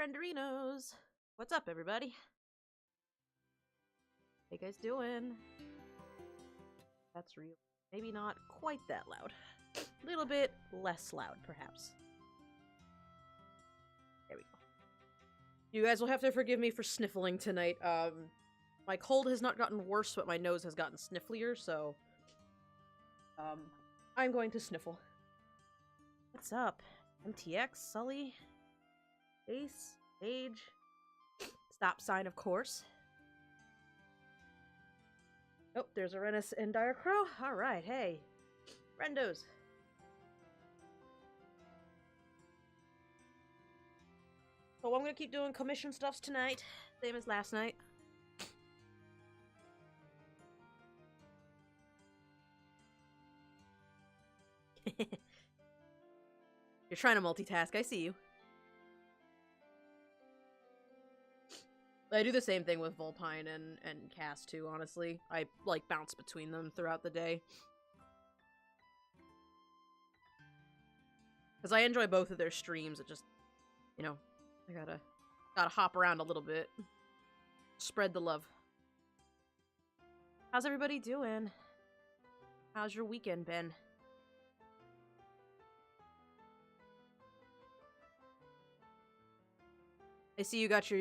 Frienderinos! What's up, everybody? How you guys doing? That's real. Maybe not quite that loud. A little bit less loud, perhaps. There we go. You guys will have to forgive me for sniffling tonight. My cold has not gotten worse, but my nose has gotten snifflier, so... I'm going to sniffle. What's up? MTX, Sully? Ace? Age? Stop sign, of course. Oh, there's Arenis and Dire Crow. Alright, hey. Friendos. So I'm gonna keep doing commission stuffs tonight. Same as last night. You're trying to multitask, I see you. I do the same thing with Volpine and Cass too, honestly. I, like, bounce between them throughout the day. Because I enjoy both of their streams, it just, you know, I gotta hop around a little bit. Spread the love. How's everybody doing? How's your weekend been? I see you got your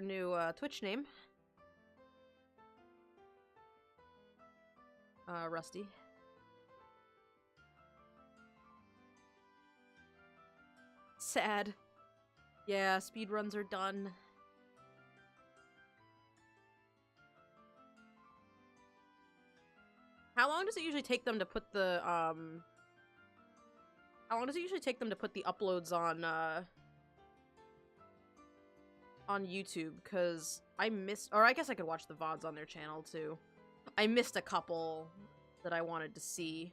new Twitch name. Rusty. Sad. Yeah, speedruns are done. How long does it usually take them to put the, How long does it usually take them to put the uploads on YouTube? Because I missed, or I guess I could watch the VODs on their channel too. I missed a couple that I wanted to see.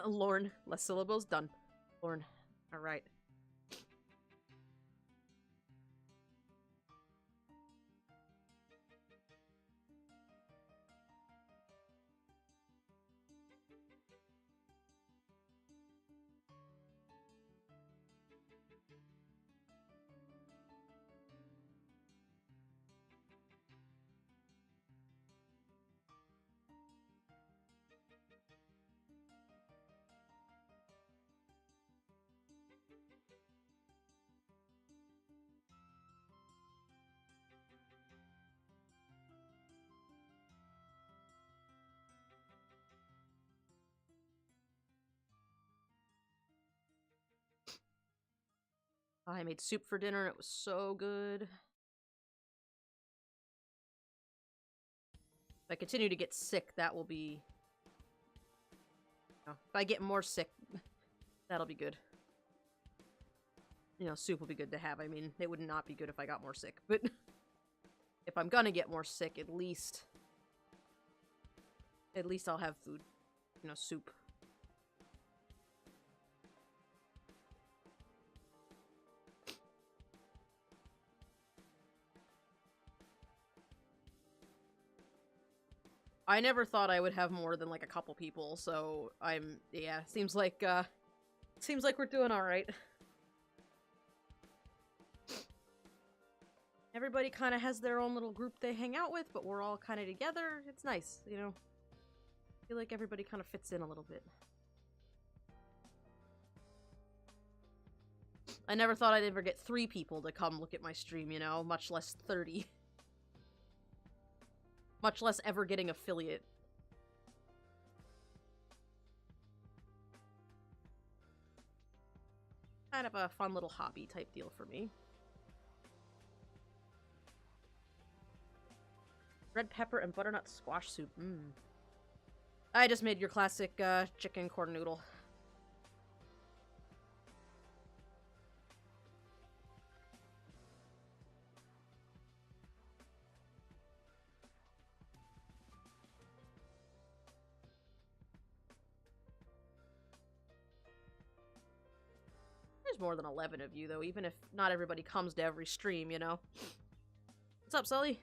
Lorne, less syllables, done. Lorne, alright. I made soup for dinner, it was so good. If I continue to get sick, that will be... if I get more sick, that'll be good. You know, soup will be good to have. I mean, it would not be good if I got more sick, but... if I'm gonna get more sick, at least I'll have food. You know, soup. I never thought I would have more than, like, a couple people, so yeah, seems like we're doing alright. Everybody kind of has their own little group they hang out with, but we're all kind of together. It's nice, you know? I feel like everybody kind of fits in a little bit. I never thought I'd ever get 3 people to come look at my stream, you know? Much less 30. Much less ever getting affiliate. Kind of a fun little hobby type deal for me. Red pepper and butternut squash soup. Mmm. I just made your classic chicken corn noodle. There's more than 11 of you, though, even if not everybody comes to every stream, you know? What's up, Sully?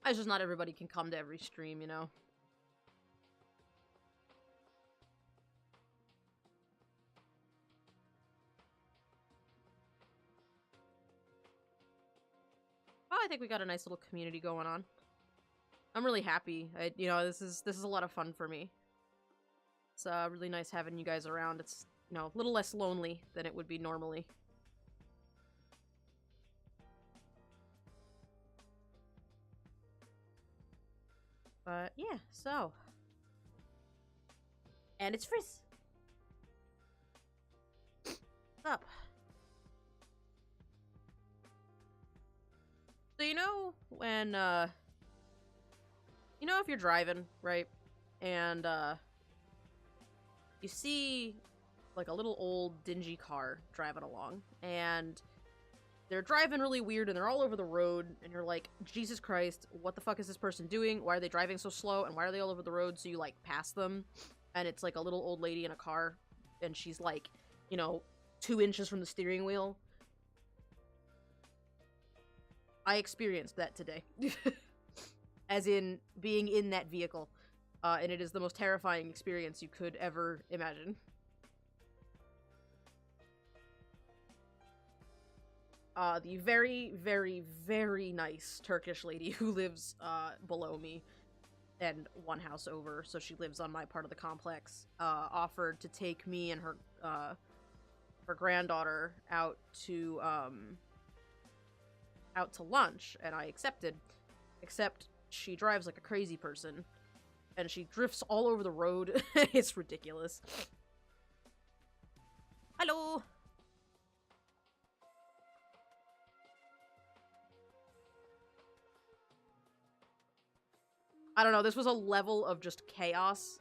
It's just not everybody can come to every stream, you know? Oh, I think we got a nice little community going on. I'm really happy. You know, this is a lot of fun for me. It's really nice having you guys around. It's, you know, a little less lonely than it would be normally. But yeah, so. And it's Frizz. What's up? So you know when you know if you're driving, right? And you see like a little old dingy car driving along, and they're driving really weird and they're all over the road, and you're like, Jesus Christ, what the fuck is this person doing? Why are they driving so slow? And why are they all over the road? So you like pass them, and it's like a little old lady in a car, and she's like, you know, 2 inches from the steering wheel. I experienced that today. As in being in that vehicle. And it is the most terrifying experience you could ever imagine. The very, very, very nice Turkish lady who lives below me and one house over, so she lives on my part of the complex, offered to take me and her granddaughter out to lunch, and I accepted. Except she drives like a crazy person, and she drifts all over the road. It's ridiculous. Hello! I don't know, this was a level of just chaos.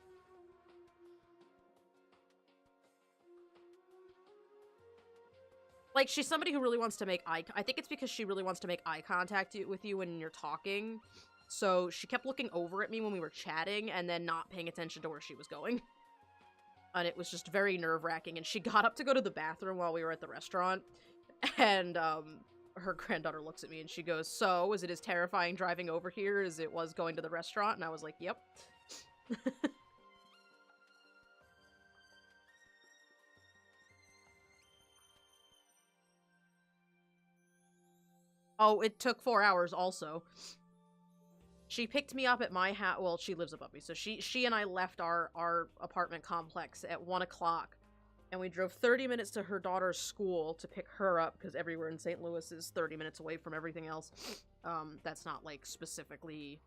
Like, she's somebody who really wants to make I think it's because she really wants to make eye contact with you when you're talking. So she kept looking over at me when we were chatting and then not paying attention to where she was going. And it was just very nerve-wracking. And she got up to go to the bathroom while we were at the restaurant. And her granddaughter looks at me and she goes, "So, is it as terrifying driving over here as it was going to the restaurant?" And I was like, "Yep." Oh, it took 4 hours also. She picked me up at my house. Well, she lives above me, so she and I left our apartment complex at 1 o'clock, and we drove 30 minutes to her daughter's school to pick her up, because everywhere in St. Louis is 30 minutes away from everything else. That's not, like, specifically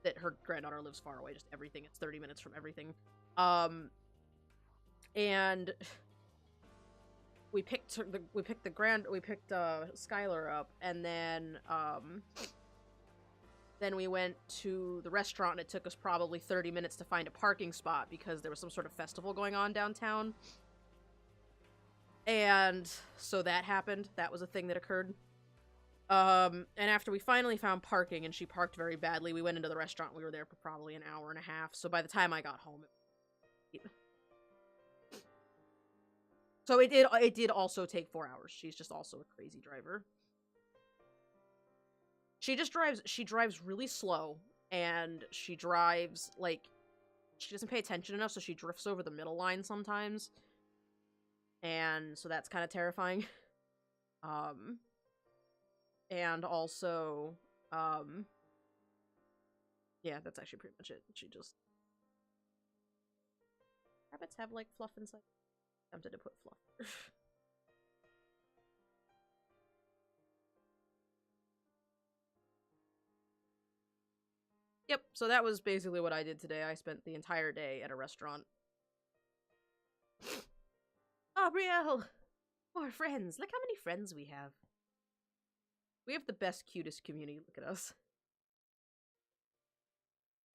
that her granddaughter lives far away, just everything. It's 30 minutes from everything. And we picked Skylar up, and then we went to the restaurant, and it took us probably 30 minutes to find a parking spot because there was some sort of festival going on downtown. And so that happened. That was a thing that occurred. And after we finally found parking, and she parked very badly, we went into the restaurant. We were there for probably an hour and a half. So by the time I got home, so it did also take 4 hours. She's just also a crazy driver. She drives really slow, and she drives, like, she doesn't pay attention enough, so she drifts over the middle line sometimes. And so that's kind of terrifying. And also, yeah, that's actually pretty much it. She just... Rabbits have, like, fluff inside. I'm tempted to put fluff. Yep, so that was basically what I did today. I spent the entire day at a restaurant Oh, Brielle! More friends. Look how many friends we have. We have the best, cutest community. Look at us.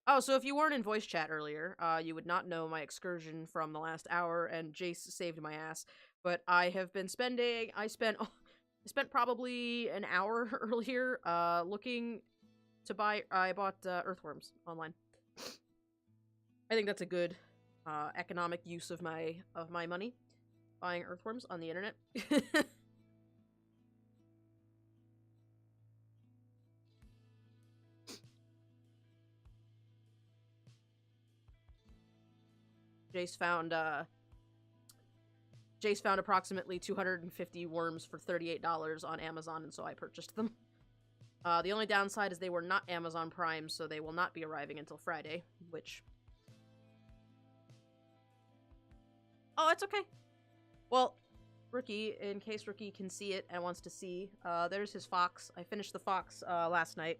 Oh, so if you weren't in voice chat earlier, you would not know my excursion from the last hour, and Jace saved my ass. But I have been spending. I spent probably an hour earlier, looking to buy. I bought earthworms online. I think that's a good, economic use of my money. Buying earthworms on the internet. Jace found approximately 250 worms for $38 on Amazon, and so I purchased them. The only downside is they were not Amazon Prime, so they will not be arriving until Friday, which... Oh, it's okay. Well, Rookie, in case Rookie can see it and wants to see, there's his fox. I finished the fox, last night,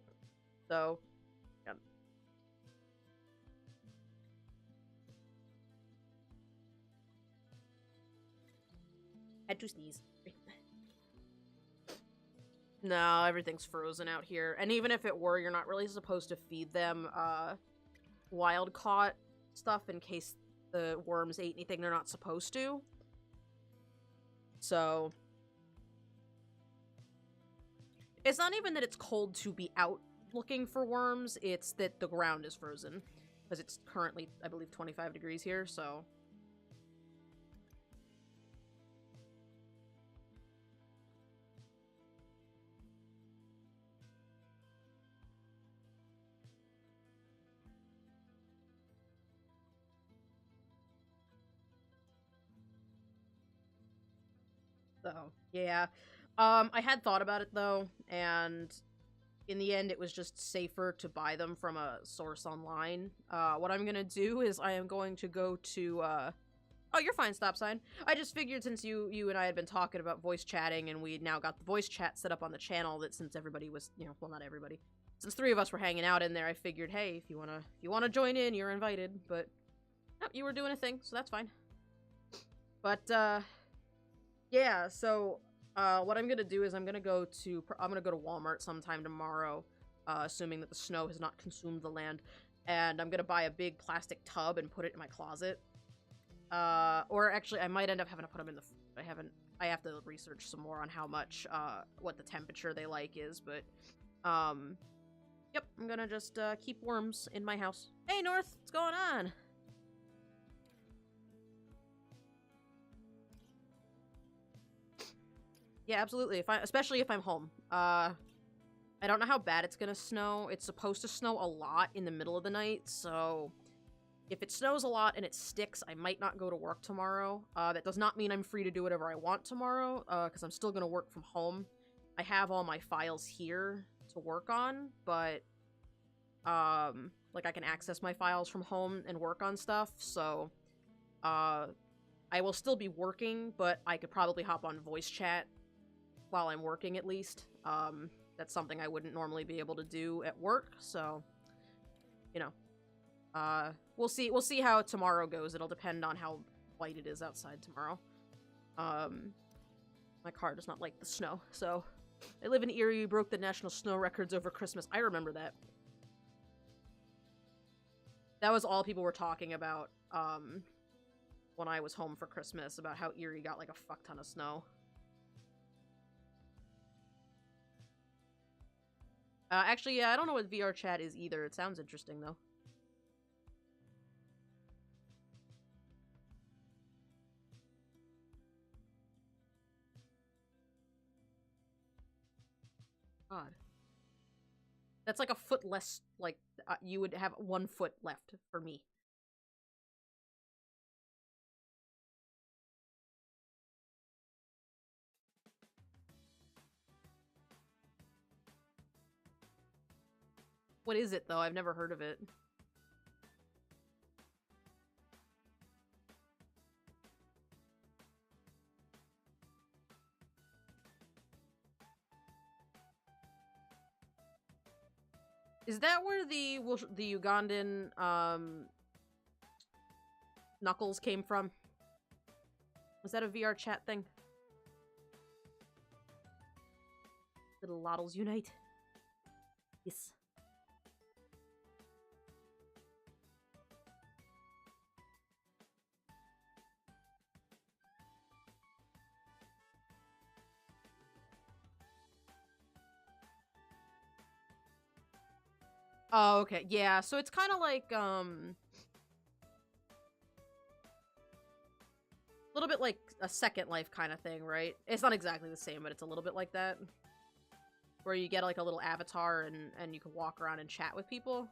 so... Yeah. Had to sneeze. No, everything's frozen out here. And even if it were, you're not really supposed to feed them, wild-caught stuff in case the worms ate anything they're not supposed to. So... It's not even that it's cold to be out looking for worms, it's that the ground is frozen. Because it's currently, I believe, 25 degrees here, so... So, yeah. I had thought about it, though, and in the end, it was just safer to buy them from a source online. What I'm gonna do is I am going to go to, Oh, you're fine, stop sign. I just figured since you and I had been talking about voice chatting, and we now got the voice chat set up on the channel, that since everybody was, you know, well, not everybody. Since 3 of us were hanging out in there, I figured, hey, if you wanna join in, you're invited, but... Nope, you were doing a thing, so that's fine. But, yeah, so... what I'm gonna do is I'm gonna go to Walmart sometime tomorrow, assuming that the snow has not consumed the land, and I'm gonna buy a big plastic tub and put it in my closet. Or actually, I might end up having to put them in the... I have to research some more on how much, what the temperature they like is, but, yep, I'm gonna just, keep worms in my house. Hey, North, what's going on? Yeah, absolutely. Especially if I'm home. I don't know how bad it's gonna snow. It's supposed to snow a lot in the middle of the night, so if it snows a lot and it sticks, I might not go to work tomorrow. That does not mean I'm free to do whatever I want tomorrow, because I'm still gonna work from home. I have all my files here to work on, but, like, I can access my files from home and work on stuff, so, I will still be working, but I could probably hop on voice chat while I'm working, at least. That's something I wouldn't normally be able to do at work, so, you know. We'll see how tomorrow goes. It'll depend on how white it is outside tomorrow. My car does not like the snow, so... I live in Erie, we broke the national snow records over Christmas. I remember that. That was all people were talking about, when I was home for Christmas, about how Erie got, like, a fuck ton of snow. Actually, yeah, I don't know what VR chat is either. It sounds interesting, though. Odd. That's like a foot less, like, you would have 1 foot left for me. What is it, though? I've never heard of it. Is that where the Ugandan, Knuckles came from? Was that a VR chat thing? Little Loddles unite. Yes. Oh, okay. Yeah, so it's kind of like, a little bit like a Second Life kind of thing, right? It's not exactly the same, but it's a little bit like that. Where you get, like, a little avatar and you can walk around and chat with people.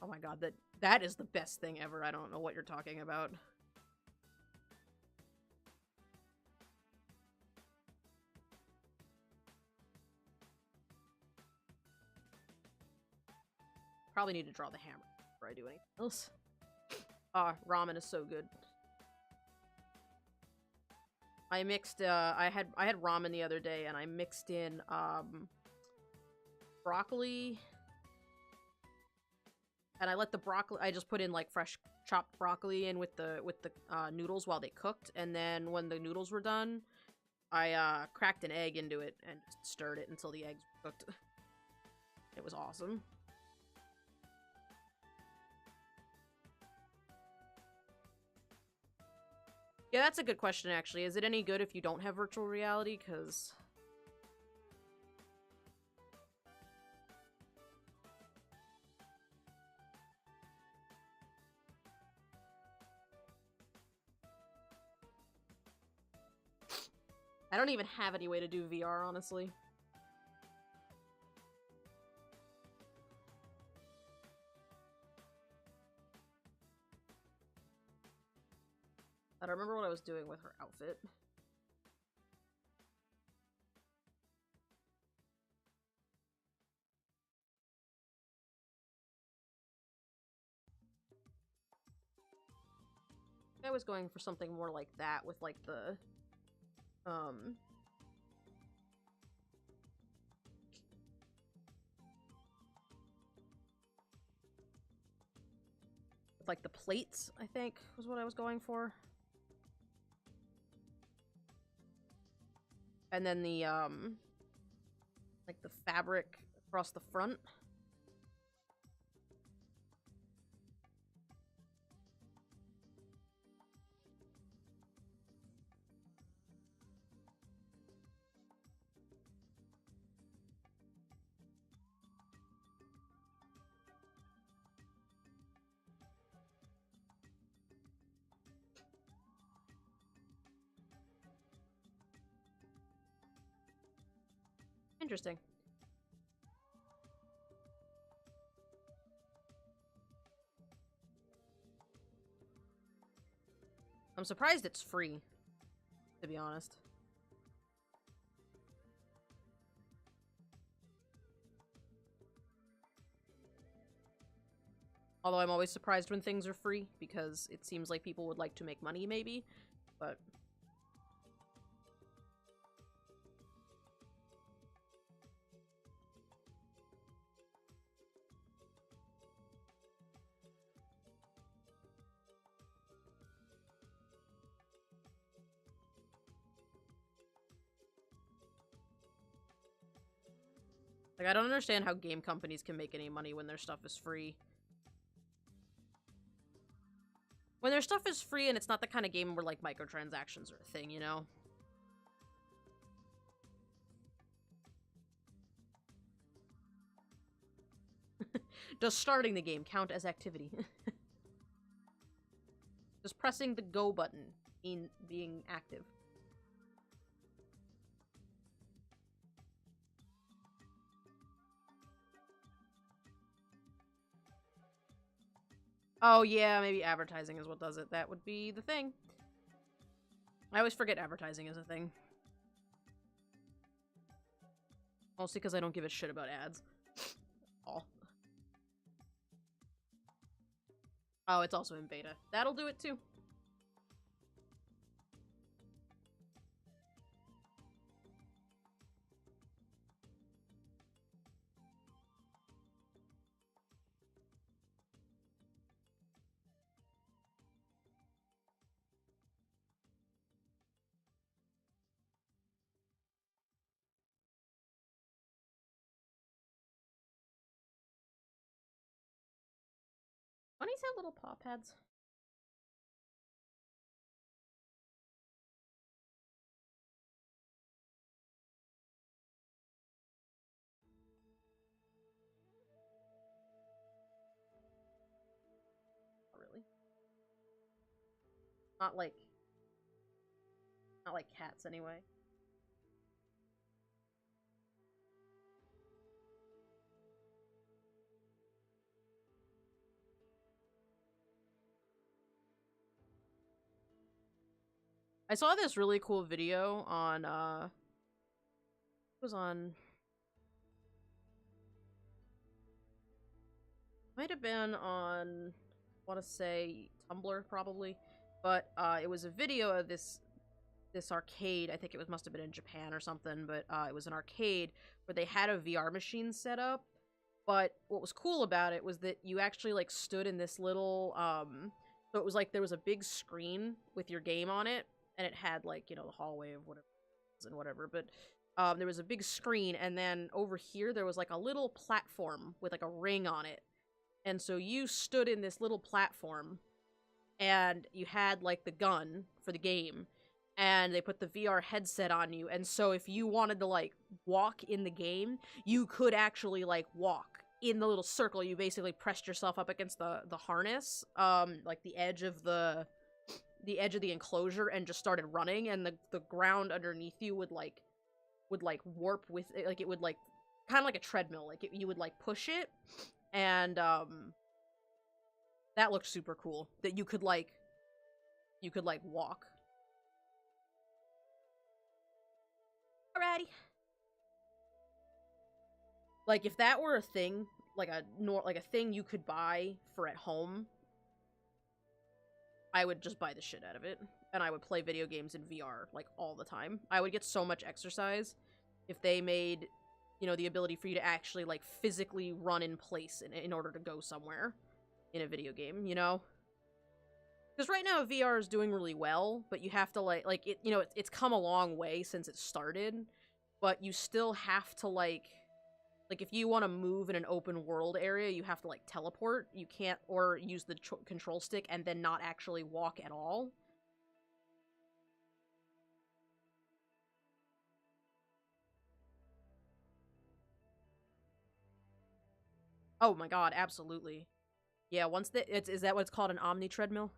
Oh my god, that is the best thing ever. I don't know what you're talking about. Probably need to draw the hammer before I do anything else. Ah, ramen is so good. I mixed, I had ramen the other day, and I mixed in, broccoli. And I let the broccoli, I just put in, like, fresh chopped broccoli in with the noodles while they cooked. And then when the noodles were done, I, cracked an egg into it and just stirred it until the eggs were cooked. It was awesome. Yeah, that's a good question, actually. Is it any good if you don't have virtual reality? Because I don't even have any way to do VR, honestly. I don't remember what I was doing with her outfit. I was going for something more like that with, like, the, with, like, the plates, I think, was what I was going for. And then the, like, the fabric across the front. Interesting. I'm surprised it's free, to be honest. Although I'm always surprised when things are free, because it seems like people would like to make money, maybe. But like, I don't understand how game companies can make any money when their stuff is free. When their stuff is free and it's not the kind of game where, like, microtransactions are a thing, you know? Does starting the game count as activity? Does pressing the go button mean being active? Oh, yeah, maybe advertising is what does it. That would be the thing. I always forget advertising is a thing. Mostly because I don't give a shit about ads. Oh. Oh, it's also in beta. That'll do it, too. Bunnies have little paw pads. Not really. Not like cats anyway. I saw this really cool video on it was on, might have been on, I want to say Tumblr probably, but it was a video of this arcade. I think it must have been in Japan or something, but it was an arcade where they had a VR machine set up. But what was cool about it was that you actually like stood in this little so it was like there was a big screen with your game on it, and it had like, you know, the hallway of whatever and whatever, but there was a big screen, and then over here there was like a little platform with like a ring on it. And so you stood in this little platform and you had like the gun for the game, and they put the VR headset on you, and so if you wanted to like walk in the game, you could actually like walk in the little circle. You basically pressed yourself up against the harness, like the edge of the enclosure, and just started running, and the ground underneath you would warp with it, like it would like kind of like a treadmill, like you would like push it, and that looked super cool, that you could like walk. Alrighty. Like if that were a thing, like a thing you could buy for at home, I would just buy the shit out of it, and I would play video games in VR like all the time. I would get so much exercise if they made, you know, the ability for you to actually like physically run in place in order to go somewhere in a video game, you know? Because right now VR is doing really well, but you have to like it, you know, it's come a long way since it started, but you still have to like if you want to move in an open world area, you have to like teleport. You can't, or use the control stick and then not actually walk at all. Oh my god, absolutely. Yeah, once is that what it's called, an omni treadmill?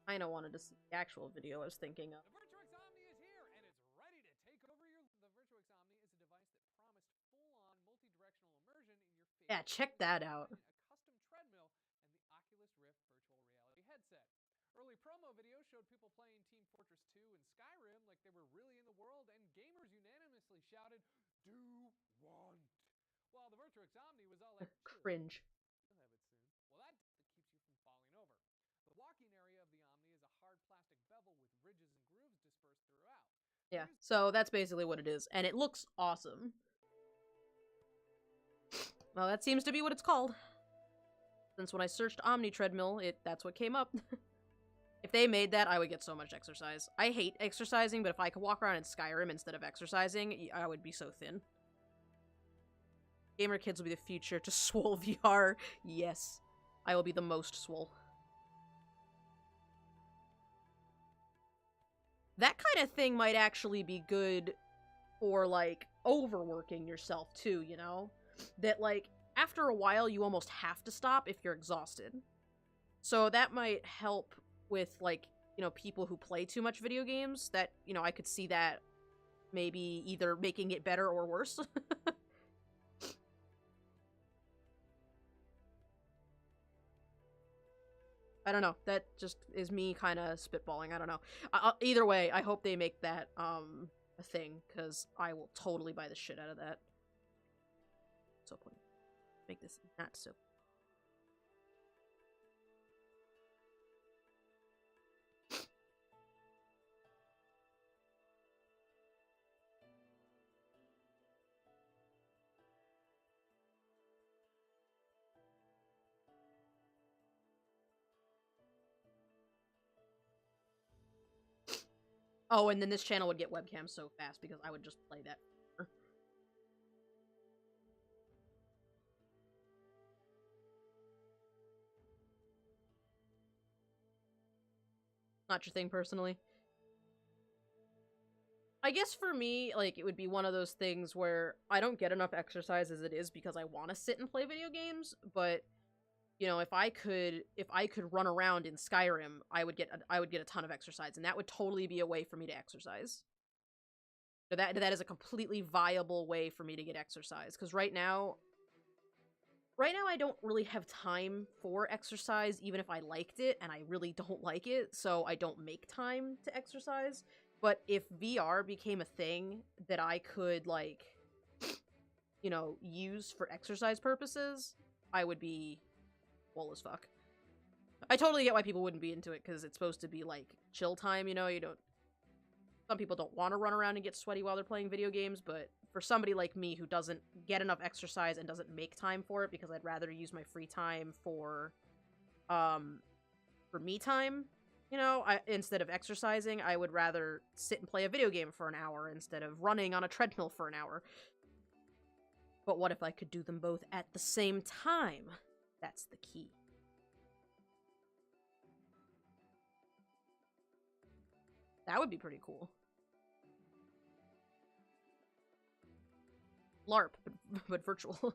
I know, wanted to see the actual video I was thinking of. The Virtuix Omni is here, and it's ready to take over your... The Virtuix Omni is a device that promised full-on multi-directional immersion in your favorite... Yeah, check that out. A custom treadmill, and the Oculus Rift virtual reality headset. Early promo videos showed people playing Team Fortress 2 and Skyrim like they were really in the world, and gamers unanimously shouted, "Do want." While the Virtuix Omni was all like, cringe. You'll have it soon. Well, that keeps you from falling over. The walking area of the Omni is a hard plastic bevel with ridges and grooves dispersed throughout. Yeah, so that's basically what it is, and it looks awesome. Well, that seems to be what it's called. Since when I searched Omni treadmill, that's what came up. If they made that, I would get so much exercise. I hate exercising, but if I could walk around in Skyrim instead of exercising, I would be so thin. Gamer kids will be the future to swole VR. Yes, I will be the most swole. That kind of thing might actually be good for, like, overworking yourself, too, you know? That, like, after a while, you almost have to stop if you're exhausted. So that might help with, like, you know, people who play too much video games. That, you know, I could see that maybe either making it better or worse. I don't know. That just is me kind of spitballing. I don't know. Either way, I hope they make that a thing, because I will totally buy the shit out of that. So point. Make this not so. Oh, and then this channel would get webcams so fast because I would just play that. Not your thing personally. I guess for me, like, it would be one of those things where I don't get enough exercise as it is because I want to sit and play video games, but you know, if I could run around in Skyrim, I would get a ton of exercise, and that would totally be a way for me to exercise. So that is a completely viable way for me to get exercise, because right now I don't really have time for exercise, even if I liked it, and I really don't like it, so I don't make time to exercise. But if VR became a thing that I could, like, you know, use for exercise purposes, I would be full as fuck. I totally get why people wouldn't be into it, because it's supposed to be, like, chill time, you know? Some people don't want to run around and get sweaty while they're playing video games, but for somebody like me who doesn't get enough exercise and doesn't make time for it, because I'd rather use my free time for me time, you know, instead of exercising, I would rather sit and play a video game for an hour instead of running on a treadmill for an hour. But what if I could do them both at the same time? That's the key. That would be pretty cool. LARP, but virtual.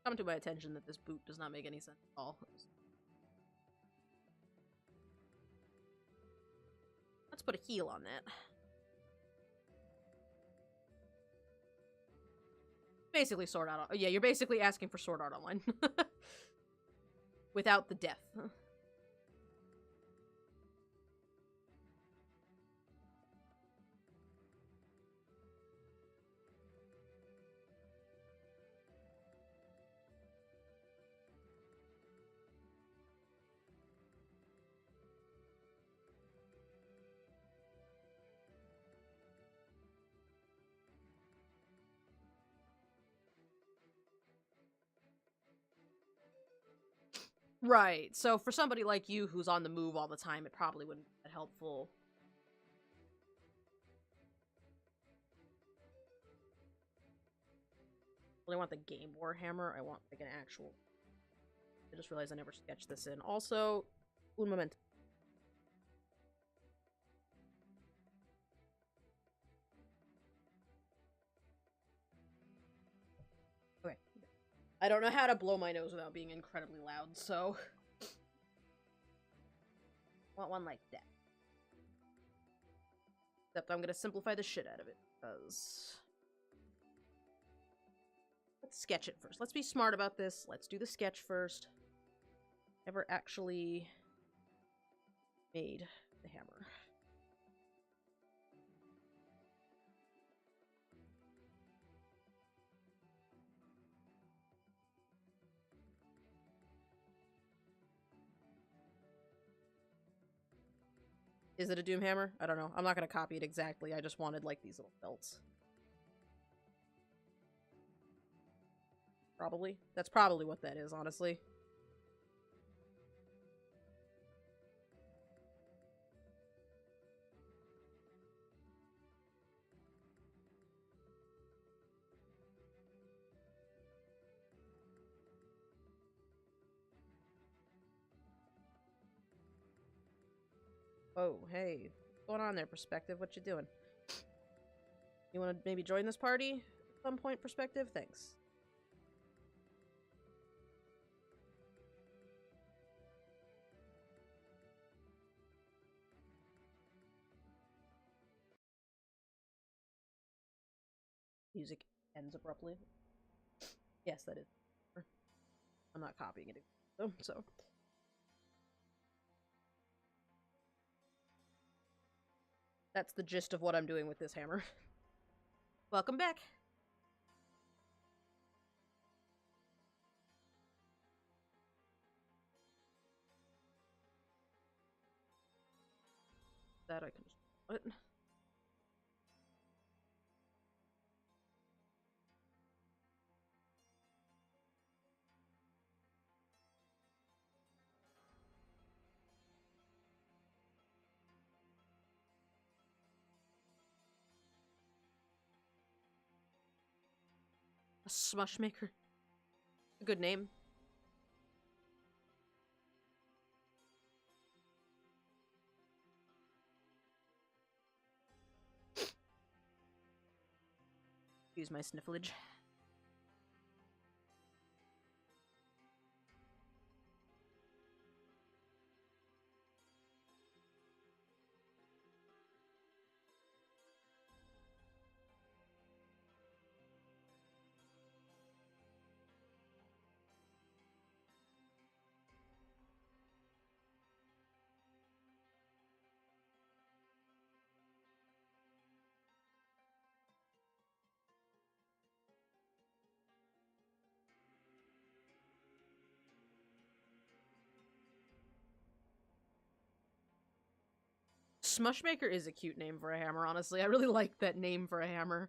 Come to my attention that this boot does not make any sense at all. Let's put a heal on that. Basically Sword Art. Yeah, you're basically asking for Sword Art Online. Without the death. Right. So for somebody like you who's on the move all the time, it probably wouldn't be that helpful. Well, I want the Game Warhammer. I want, like, an actual... I just realized I never sketched this in. Also, un moment. Okay. I don't know how to blow my nose without being incredibly loud, so... want one like that. Except I'm gonna simplify the shit out of it, because... Let's sketch it first. Let's be smart about this. Let's do the sketch first. Never actually made the hammer. Is it a Doom hammer? I don't know. I'm not gonna copy it exactly. I just wanted, like, these little belts. Probably. That's probably what that is, honestly. Oh, hey. What's going on there, Perspective? What you doing? You want to maybe join this party at some point, Perspective? Thanks. Music ends abruptly. Yes, that is. I'm not copying it, though, so... That's the gist of what I'm doing with this hammer. Welcome back. That I can just... What? A smush maker. A good name. Use my snifflage. Smushmaker is a cute name for a hammer, honestly. I really like that name for a hammer.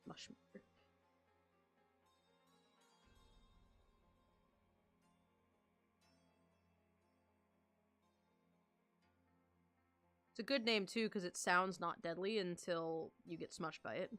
Smushmaker. It's a good name, too, because it sounds not deadly until you get smushed by it.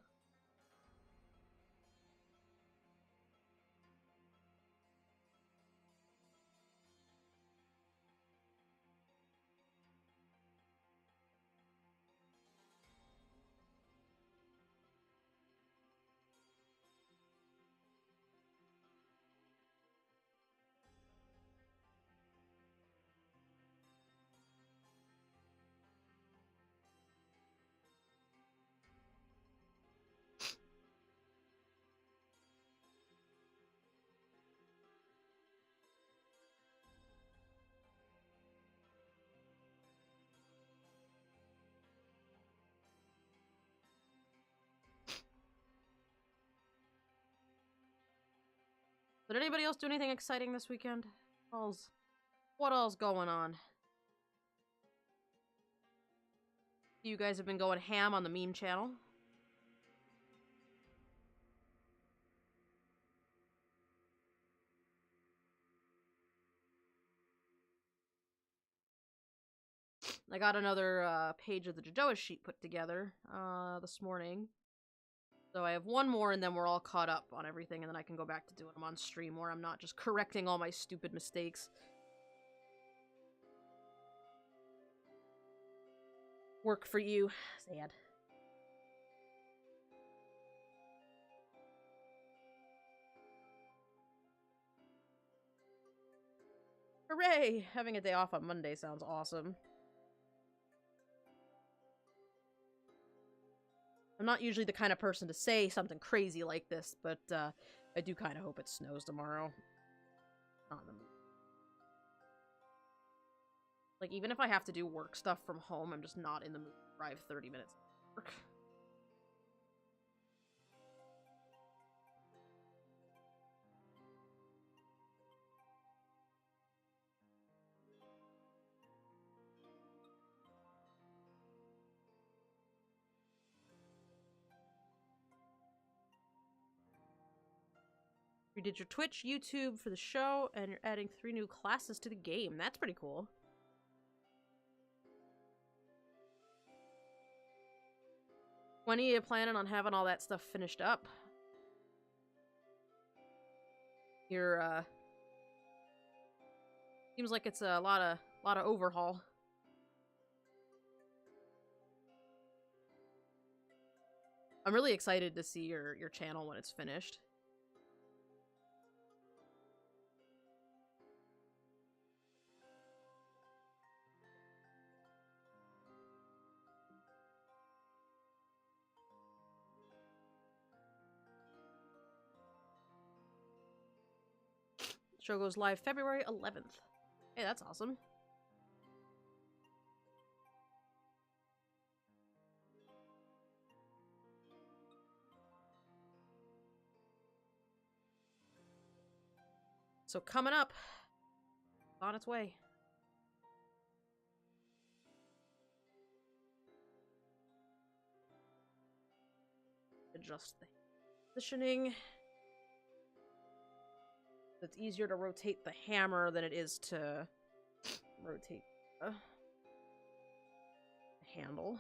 Did anybody else do anything exciting this weekend? What all's going on? You guys have been going ham on the meme channel. I got another page of the JoJoa sheet put together this morning. So I have one more, and then we're all caught up on everything, and then I can go back to doing them on stream where I'm not just correcting all my stupid mistakes. Work for you. Sad. Hooray! Having a day off on Monday sounds awesome. I'm not usually the kind of person to say something crazy like this, but I do kind of hope it snows tomorrow. Not in the mood. Like, even if I have to do work stuff from home, I'm just not in the mood to drive 30 minutes to work. You did your Twitch, YouTube for the show, and you're adding 3 new classes to the game. That's pretty cool. When are you planning on having all that stuff finished up? You're, seems like it's a lot of overhaul. I'm really excited to see your channel when it's finished. Show goes live February 11th. Hey, that's awesome. So coming up, on its way. Adjust the positioning. It's easier to rotate the hammer than it is to rotate the handle.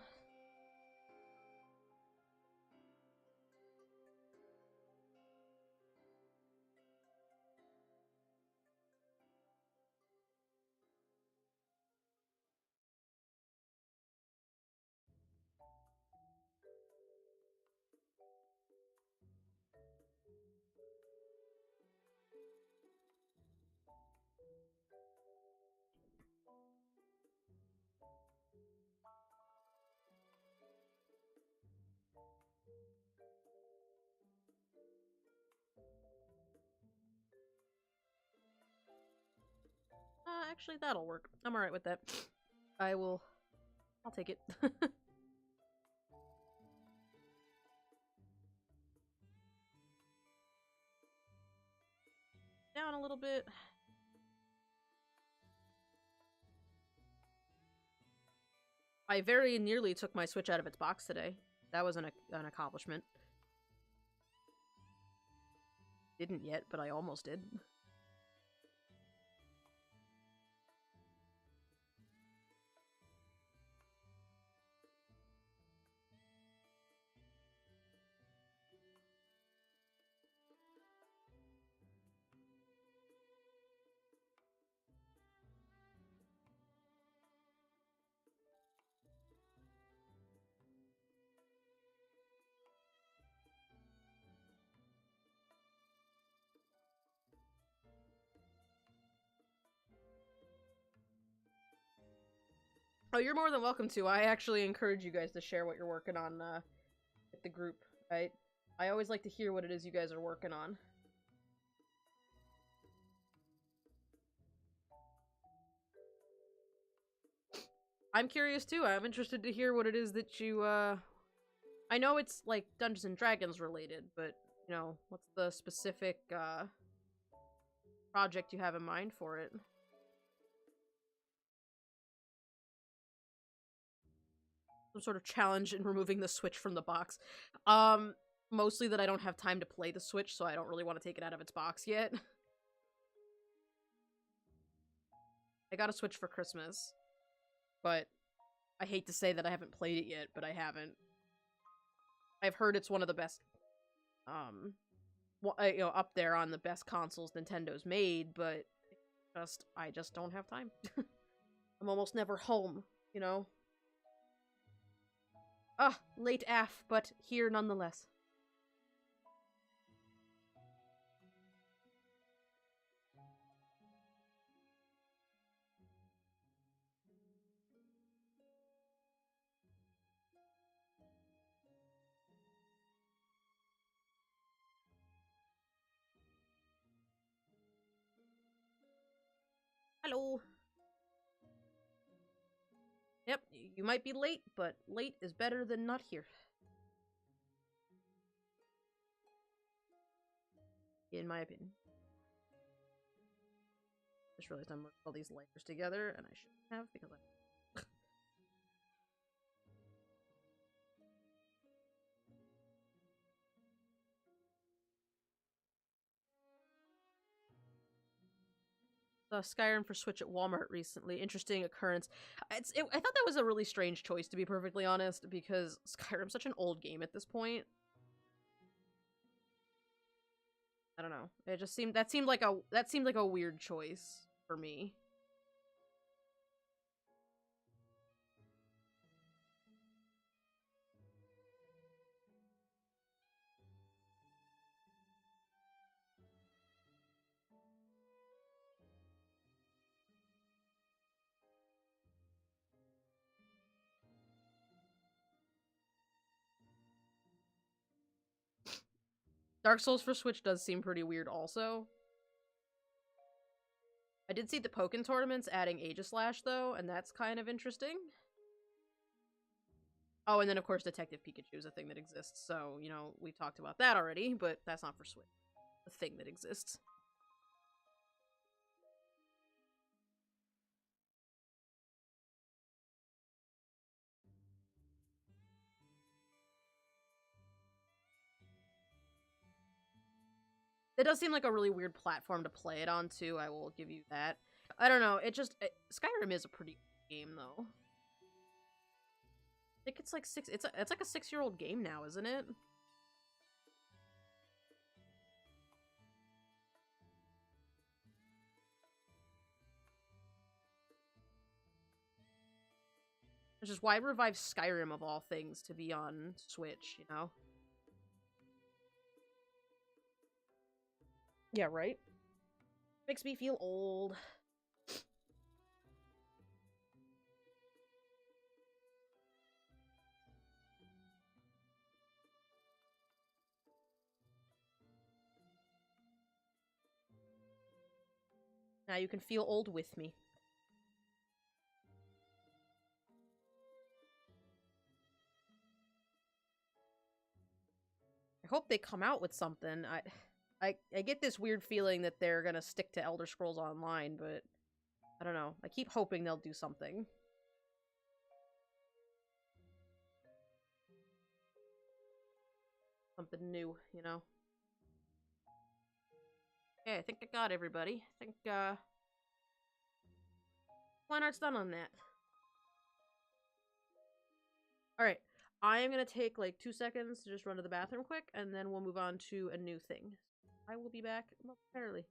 Actually, that'll work. I'm alright with that. I'll take it. Down a little bit. I very nearly took my Switch out of its box today. That was an accomplishment. Didn't yet, but I almost did. Oh, you're more than welcome to. I actually encourage you guys to share what you're working on with the group. I always like to hear what it is you guys are working on. I'm curious too. I'm interested to hear what it is that you I know it's like Dungeons and Dragons related, but you know, what's the specific project you have in mind for it? Some sort of challenge in removing the Switch from the box. Mostly that I don't have time to play the Switch, so I don't really want to take it out of its box yet. I got a Switch for Christmas, but I hate to say that I haven't played it yet, but I haven't. I've heard it's one of the best, you know, up there on the best consoles Nintendo's made, but I just don't have time. I'm almost never home, you know? Ah, late AF, but here nonetheless. Hello. Yep, you might be late, but late is better than not here. In my opinion. Just realized I'm working all these layers together, and I shouldn't have, because I... Saw Skyrim for Switch at Walmart recently. Interesting occurrence. I thought that was a really strange choice, to be perfectly honest, because Skyrim's such an old game at this point. I don't know. It just seemed that seemed like a weird choice for me. Dark Souls for Switch does seem pretty weird also. I did see the Pokken tournaments adding Aegislash, though, and that's kind of interesting. Oh, and then, of course, Detective Pikachu is a thing that exists, so, you know, we talked about that already, but that's not for Switch. A thing that exists. It does seem like a really weird platform to play it on, too. I will give you that. I don't know. Skyrim is a pretty game, though. I think it's like it's like a 6-year-old game now, isn't it? Which is why revive Skyrim of all things to be on Switch, you know? Yeah, right? Makes me feel old. Now you can feel old with me. I hope they come out with something. I get this weird feeling that they're gonna stick to Elder Scrolls Online, but I don't know. I keep hoping they'll do something. Something new, you know? Okay, I think I got everybody. I think, line art's done on that. Alright, I am gonna take, like, 2 seconds to just run to the bathroom quick, and then we'll move on to a new thing. I will be back momentarily.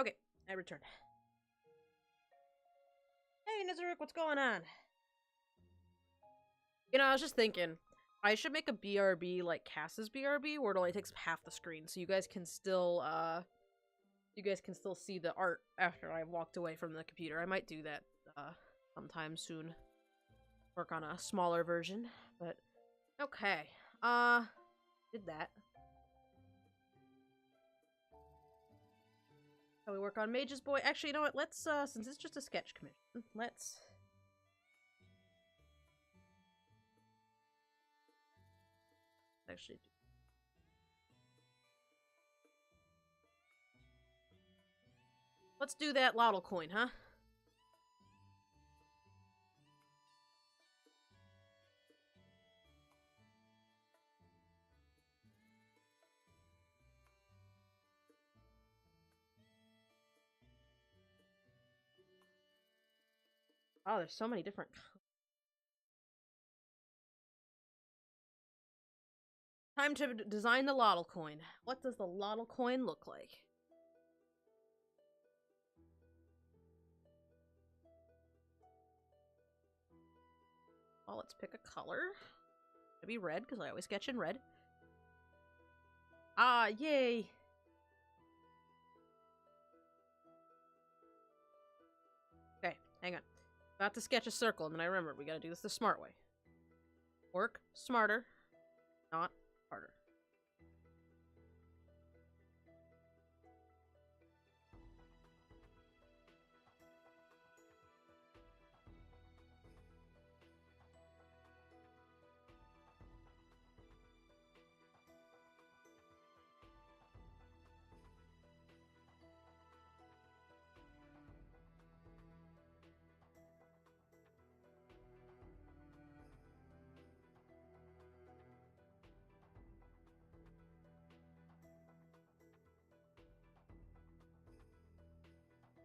Okay, I returned. Hey, Nizaruk, what's going on? You know, I was just thinking, I should make a BRB like Cass's BRB, where it only takes half the screen, so you guys can still see the art after I've walked away from the computer. I might do that, sometime soon. Work on a smaller version, but okay. Did that. Shall we work on Mage's Boy? Actually, you know what? Let's, since it's just a sketch commission, let's... actually Let's do that Lottle coin, huh? Oh, there's so many different... Time to design the Lottle coin. What does the Lottle coin look like? Well, let's pick a color. It'll be red, because I always sketch in red. Ah, yay! Okay, hang on. About to sketch a circle, and then I remembered we gotta do this the smart way. Work smarter, not harder.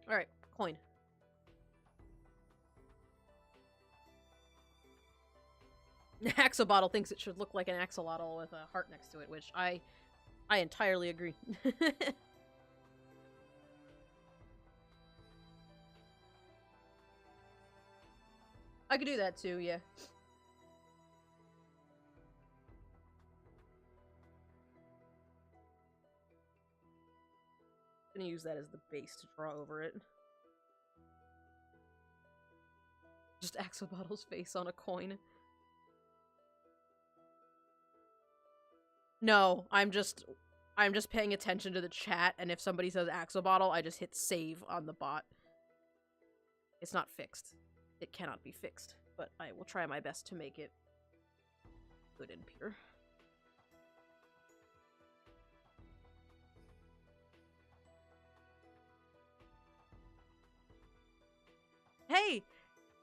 Alright, coin. Axolotl thinks it should look like an axolotl with a heart next to it, which I entirely agree. I could do that too, yeah. I'm gonna use that as the base to draw over it. Just Axolotl's face on a coin. No, I'm just paying attention to the chat, and if somebody says Axolotl, I just hit save on the bot. It's not fixed. It cannot be fixed, but I will try my best to make it good and pure. Hey!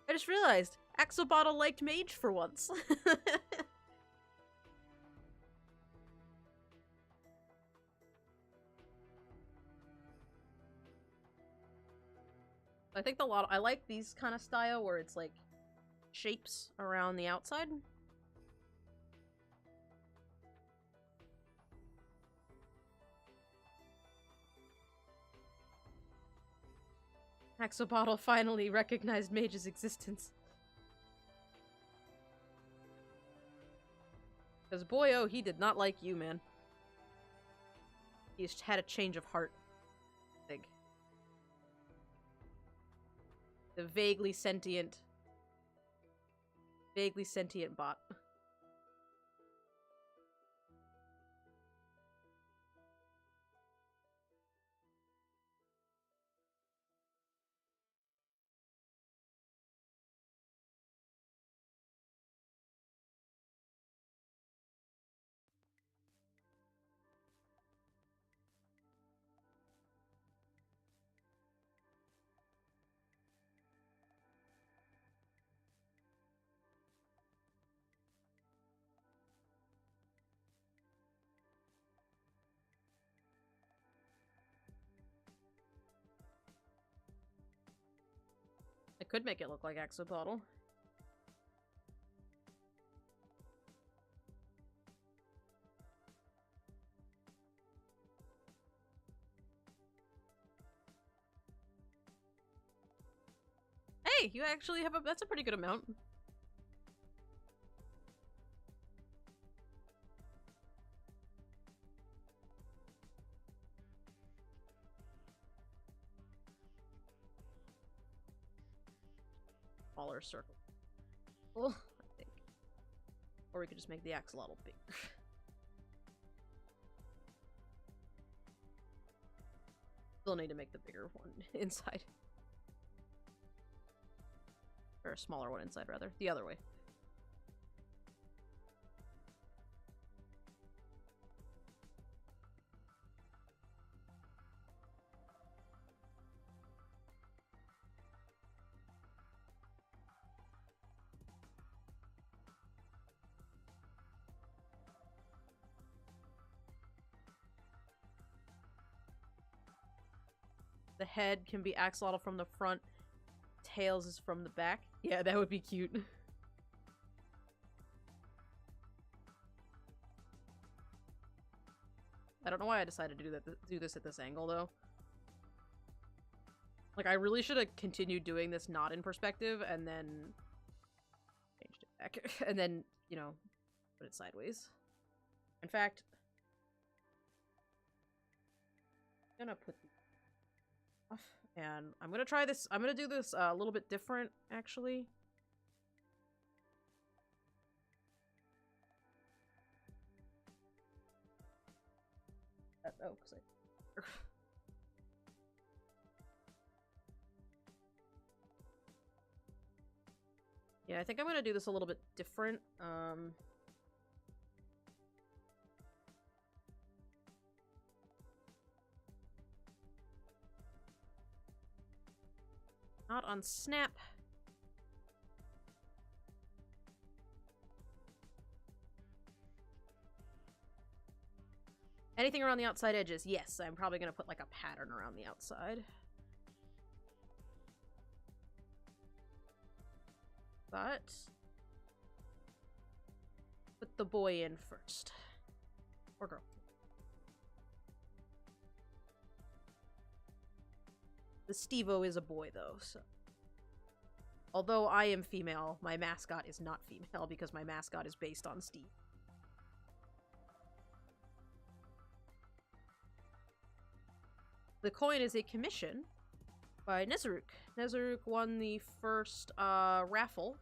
I just realized, Axolotl liked Mage for once. I think I like these kind of style where it's like shapes around the outside. Axolotl finally recognized Mage's existence. Because boy, oh, he did not like you, man. He's had a change of heart. Big. The vaguely sentient bot. I could make it look like Axolotl. Hey, you actually have that's a pretty good amount. Smaller circle. Well, I think. Or we could just make the axolotl bigger. Still need to make the bigger one inside. Or a smaller one inside, rather. The other way. The head can be axolotl from the front. Tails is from the back. Yeah, that would be cute. I don't know why I decided to do this at this angle, though. Like, I really should have continued doing this not in perspective, and then changed it back. And then, you know, put it sideways. In fact, I'm gonna put these off, and I'm gonna try this. I'm gonna do this a little bit different, actually. Oh, because I... Yeah, I think I'm gonna do this a little bit different. Not on Snap. Anything around the outside edges? Yes, I'm probably gonna put like a pattern around the outside. But put the boy in first. Or girl. The Steve-O is a boy, though, so... Although I am female, my mascot is not female because my mascot is based on Steve. The coin is a commission by Nezaruk. Nezaruk won the first raffle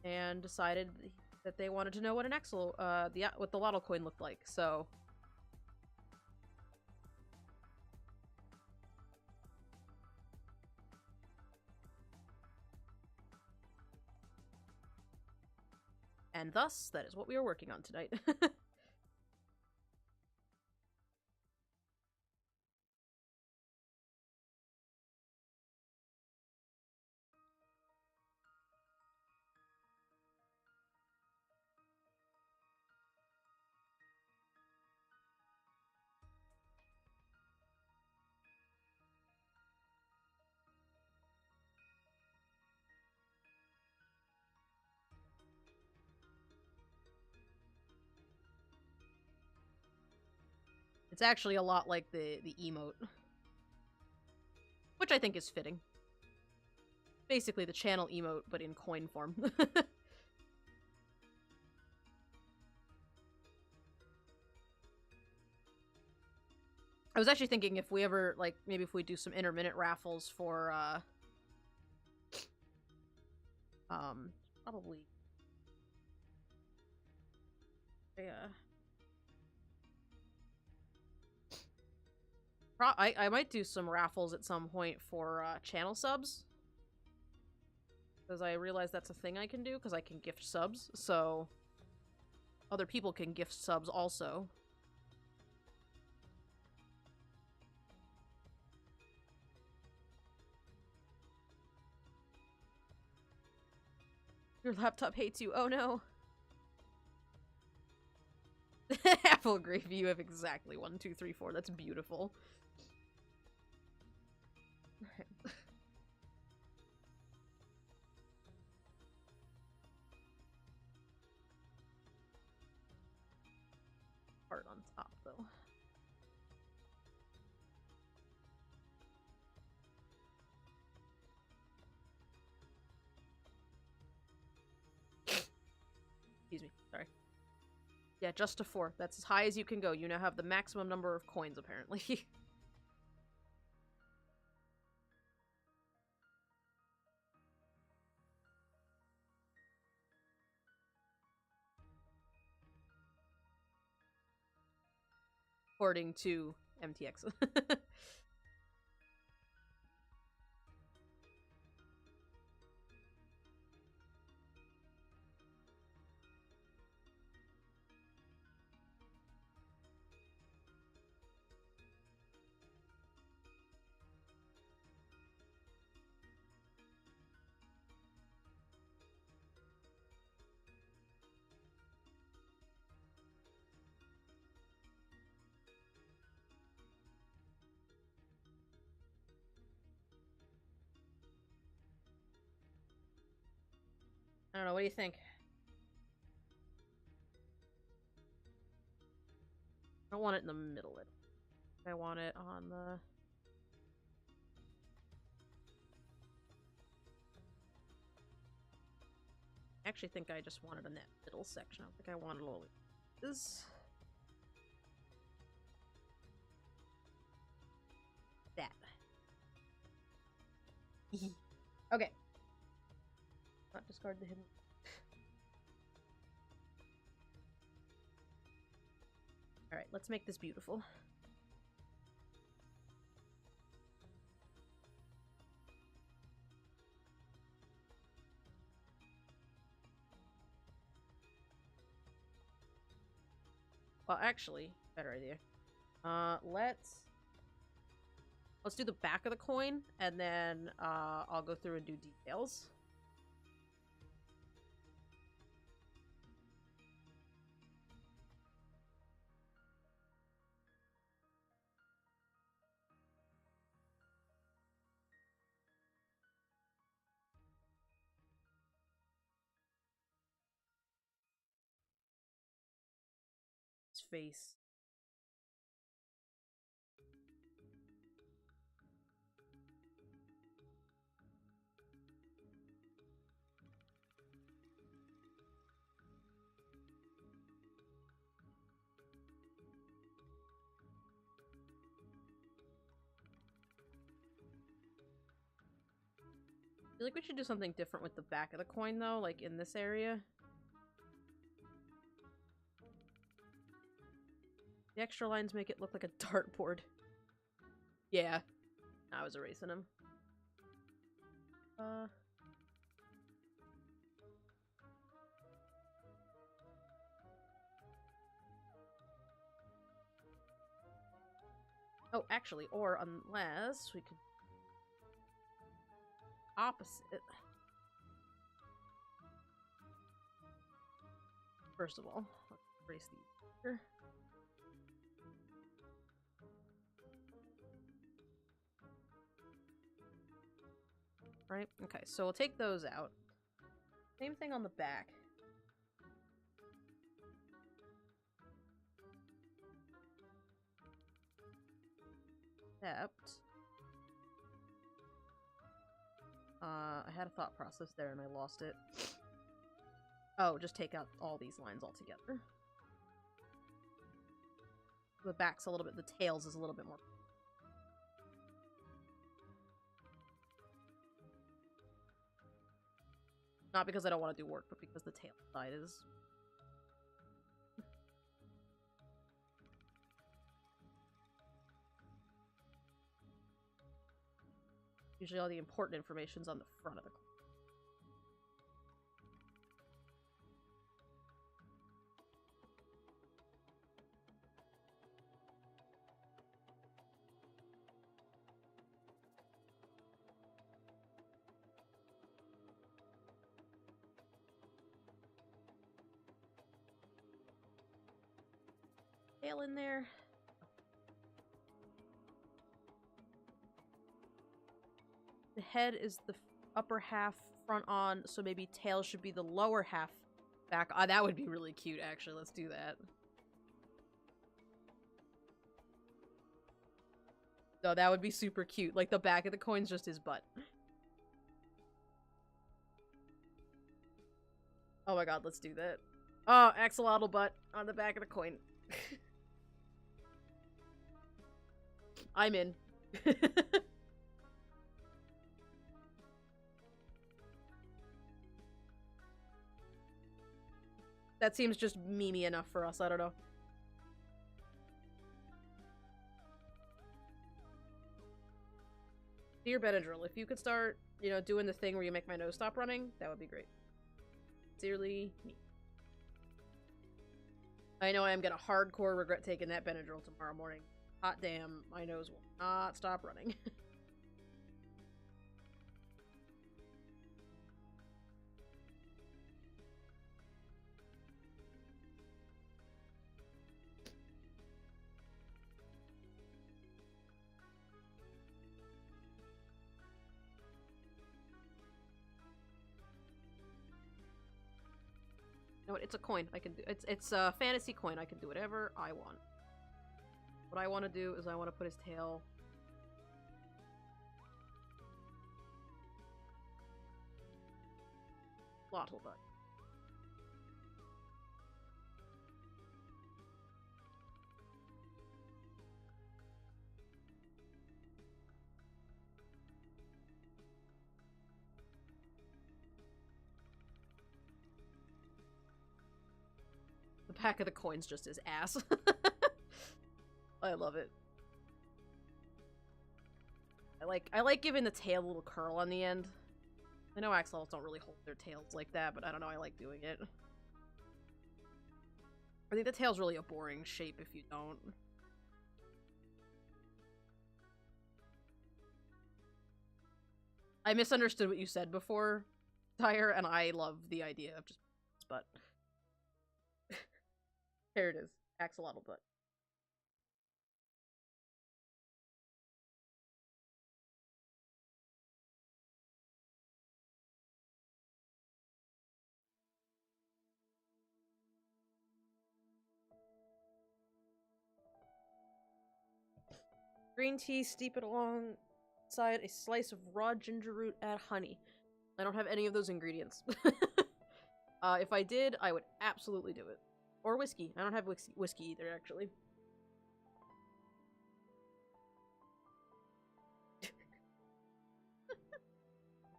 and decided that they wanted to know what an what the lotto coin looked like, so... And thus, that is what we are working on tonight. It's actually a lot like the emote. Which I think is fitting. Basically the channel emote, but in coin form. I was actually thinking if we ever, like, maybe if we do some intermittent raffles for, probably... Yeah. I might do some raffles at some point for, channel subs. Because I realize that's a thing I can do, because I can gift subs, so... Other people can gift subs also. Your laptop hates you. Oh no. Apple gravy, you have exactly 1, 2, 3, 4. That's beautiful. Part on top, though. Excuse me. Sorry. Yeah, just a 4. That's as high as you can go. You now have the maximum number of coins, apparently. According to MTX. I don't know, what do you think? I don't want it in the middle. I want it on the... I actually think I just wanted in that middle section. I don't think I wanted a little... This... That. Okay. Not discard the hidden... Alright, let's make this beautiful. Well, actually, better idea. Let's do the back of the coin, and then I'll go through and do details. His face. I feel like we should do something different with the back of the coin, though, like in this area. The extra lines make it look like a dartboard. Yeah. I was erasing him. Oh, actually, or unless we could... Opposite. First of all, let's erase these here. Right? Okay, so we'll take those out. Same thing on the back. Except... I had a thought process there and I lost it. Oh, just take out all these lines altogether. The back's a little bit... The tails is a little bit more... Not because I don't want to do work, but because the tail side is... Usually all the important information's on the front of the coin. Tail in there. The head is the upper half front on, so maybe tail should be the lower half back on. That would be really cute, actually. Let's do that. No, that would be super cute. Like, the back of the coin's just his butt. Oh my god, let's do that. Oh, axolotl butt on the back of the coin. I'm in. That seems just memey enough for us, I don't know. Dear Benadryl, if you could start, you know, doing the thing where you make my nose stop running, that would be great. Sincerely, me. I know I am gonna hardcore regret taking that Benadryl tomorrow morning. Hot damn, my nose will not stop running. know what? It's a coin. I can do it's a fantasy coin. I can do whatever I want. What I want to do is I want to put his tail. Lottle duck. The pack of the coins just is ass. I love it. I like giving the tail a little curl on the end. I know axolotls don't really hold their tails like that, but I don't know, I like doing it. I think the tail's really a boring shape if you don't. I misunderstood what you said before, Tyre, and I love the idea of just butt. Here it is. Axolotl butt. Green tea, steep it alongside a slice of raw ginger root, add honey. I don't have any of those ingredients. If I did, I would absolutely do it. Or whiskey. I don't have whiskey either, actually.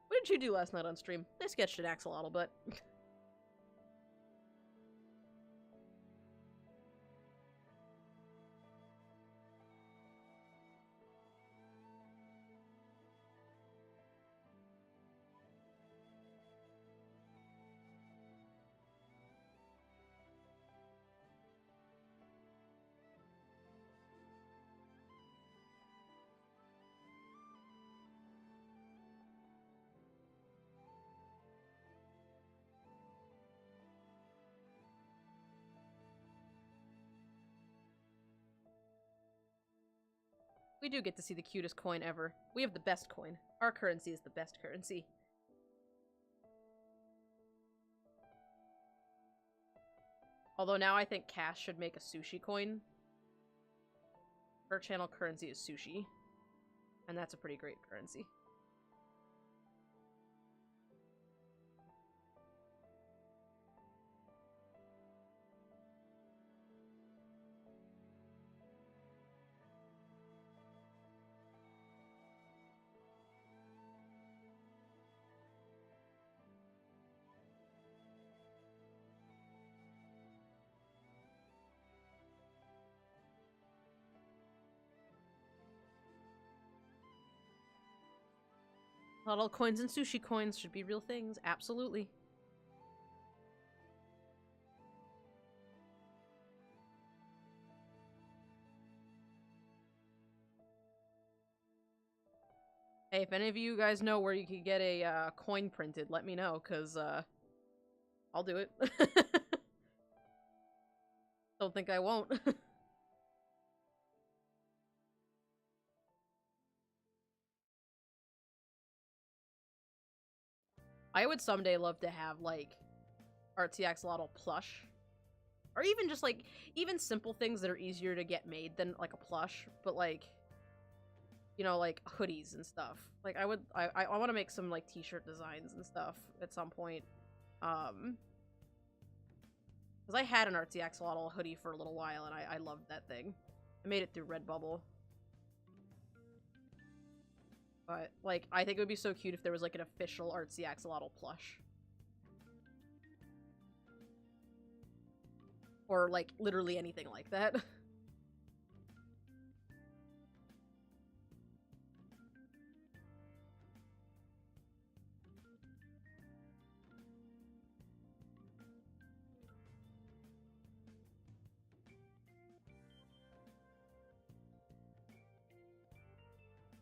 What did you do last night on stream? I sketched an axolotl butt. We do get to see the cutest coin ever. We have the best coin. Our currency is the best currency. Although now I think Cash should make a sushi coin. Her channel currency is sushi. And that's a pretty great currency. Not all coins and sushi coins should be real things. Absolutely. Hey, if any of you guys know where you could get a coin printed, let me know, because I'll do it. Don't think I won't. I would someday love to have, like, Artsy Axolotl plush. Or even just, like, even simple things that are easier to get made than, like, a plush. But, like, you know, like, hoodies and stuff. Like, I want to make some, like, t-shirt designs and stuff at some point. Because I had an Artsy Axolotl hoodie for a little while, and I loved that thing. I made it through Redbubble. But, like, I think it would be so cute if there was, like, an official Artsy Axolotl plush. Or, like, literally anything like that.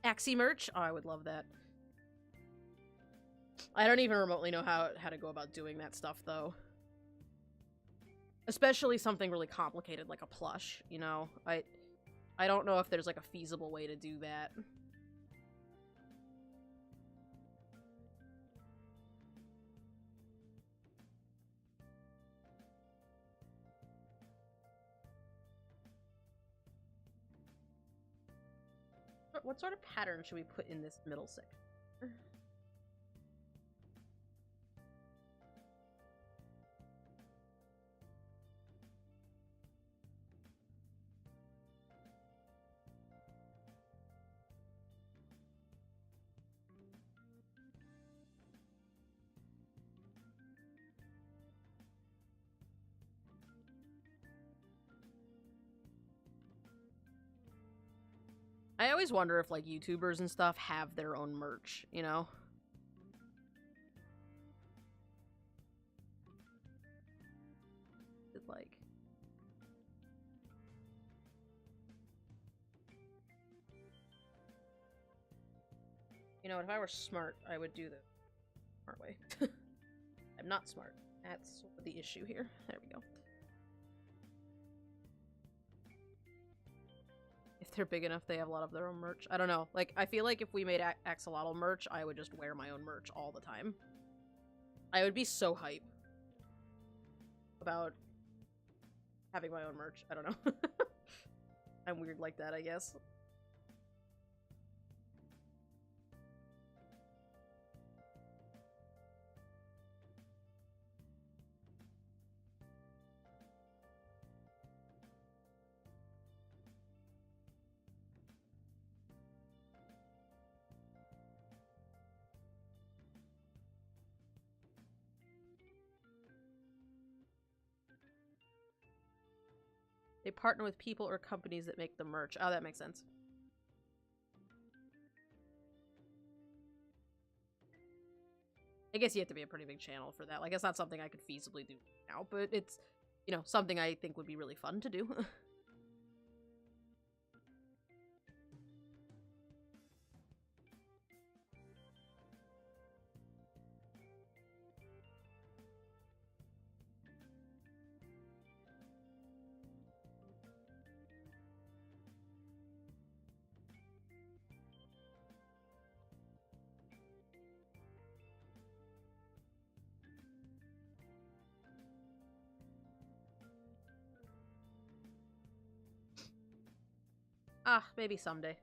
Axie merch? Oh, I would love that. I don't even remotely know how to go about doing that stuff, though. Especially something really complicated like a plush, you know? I don't know if there's, like, a feasible way to do that. what sort of pattern should we put in this middle section? I always wonder if, like, YouTubers and stuff have their own merch, you know? It's like... You know, if I were smart, I would do the smart way. I'm not smart. That's the issue here. There we go. If they're big enough, they have a lot of their own merch. I don't know. Like, I feel like if we made Axolotl merch, I would just wear my own merch all the time. I would be so hype about having my own merch. I don't know. I'm weird like that, I guess. They partner with people or companies that make the merch. Oh, that makes sense. I guess you have to be a pretty big channel for that. Like, it's not something I could feasibly do now, but it's, you know, something I think would be really fun to do. Ah, maybe someday.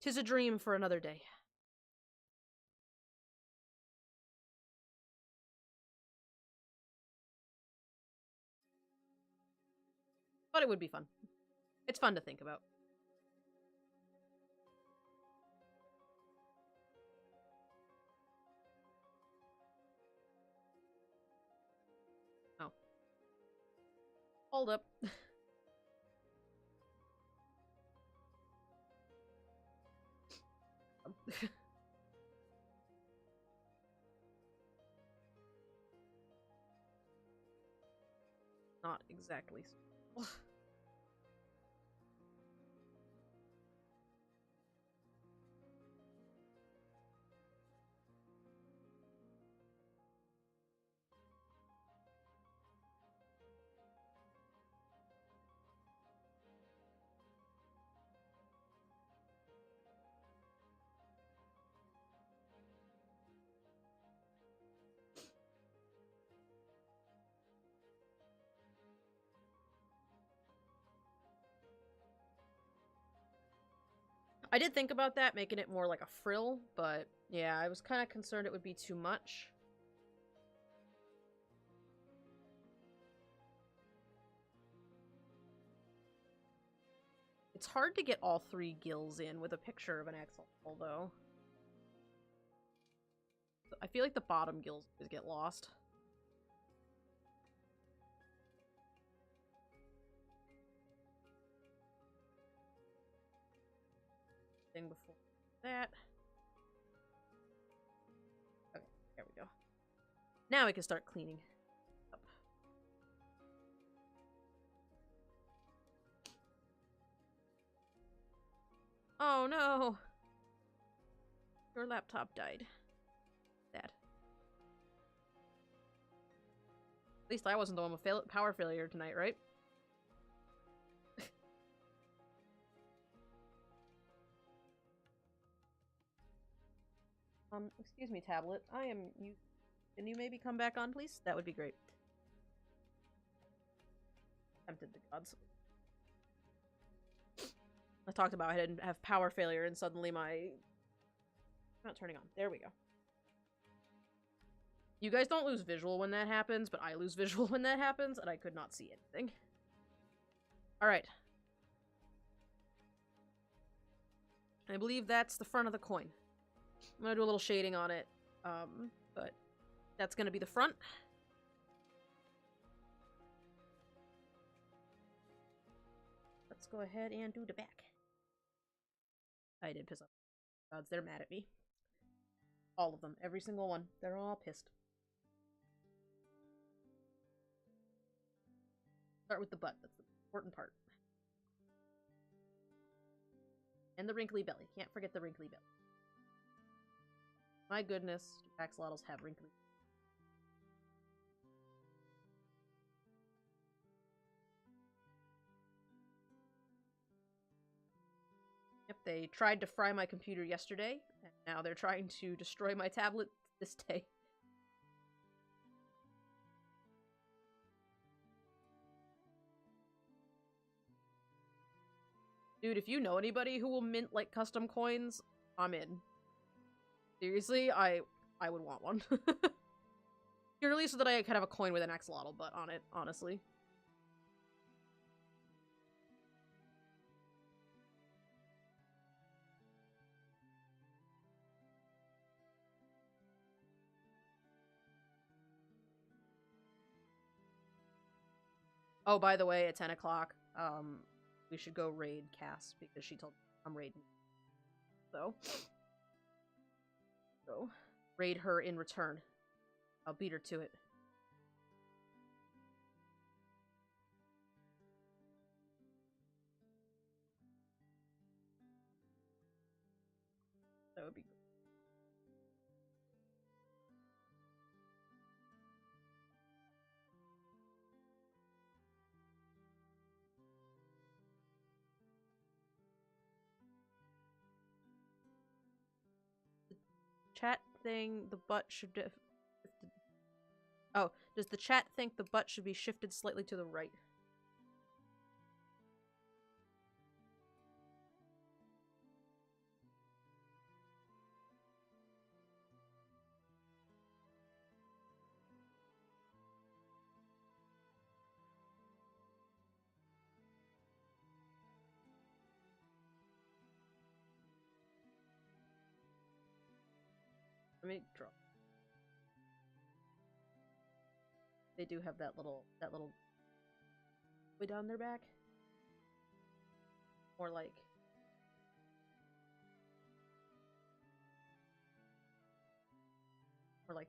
Tis a dream for another day. But it would be fun. It's fun to think about. Oh. Hold up. Not exactly. I did think about that, making it more like a frill, but yeah, I was kind of concerned it would be too much. It's hard to get all three gills in with a picture of an axolotl, though. I feel like the bottom gills get lost. Thing before that. Okay, there we go. Now we can start cleaning up. Oh no! Your laptop died. Sad. At least I wasn't the one with power failure tonight, right? Excuse me, tablet. Can you maybe come back on, please? That would be great. Tempted the gods. I talked about I didn't have power failure and suddenly my... Not turning on. There we go. You guys don't lose visual when that happens, but I lose visual when that happens, and I could not see anything. Alright. I believe that's the front of the coin. I'm gonna do a little shading on it, but that's gonna be the front. Let's go ahead and do the back. I did piss off gods. They're mad at me. All of them. Every single one. They're all pissed. Start with the butt. That's the important part. And the wrinkly belly. Can't forget the wrinkly belly. My goodness, axolotls have wrinkly. Yep, they tried to fry my computer yesterday, and now they're trying to destroy my tablet this day. Dude, if you know anybody who will mint, like, custom coins, I'm in. Seriously, I would want one. Purely so that I could have a coin with an axolotl butt on it, honestly. Oh, by the way, at 10 o'clock, we should go raid Cass, because she told me I'm raiding. So, raid her in return. I'll beat her to it. That would be good. Chat thing, the butt should have... Oh, does the chat think the butt should be shifted slightly to the right? Let me draw. They do have that little way down their back. Or like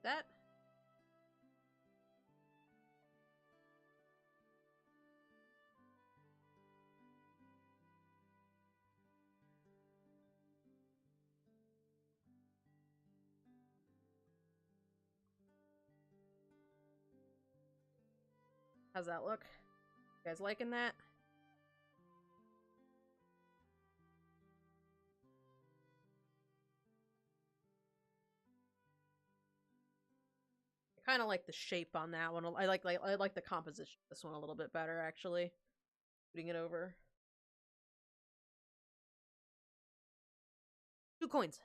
that. How's that look? You guys liking that? I kind of like the shape on that one. I like the composition of this one a little bit better, actually. Putting it over. 2 coins.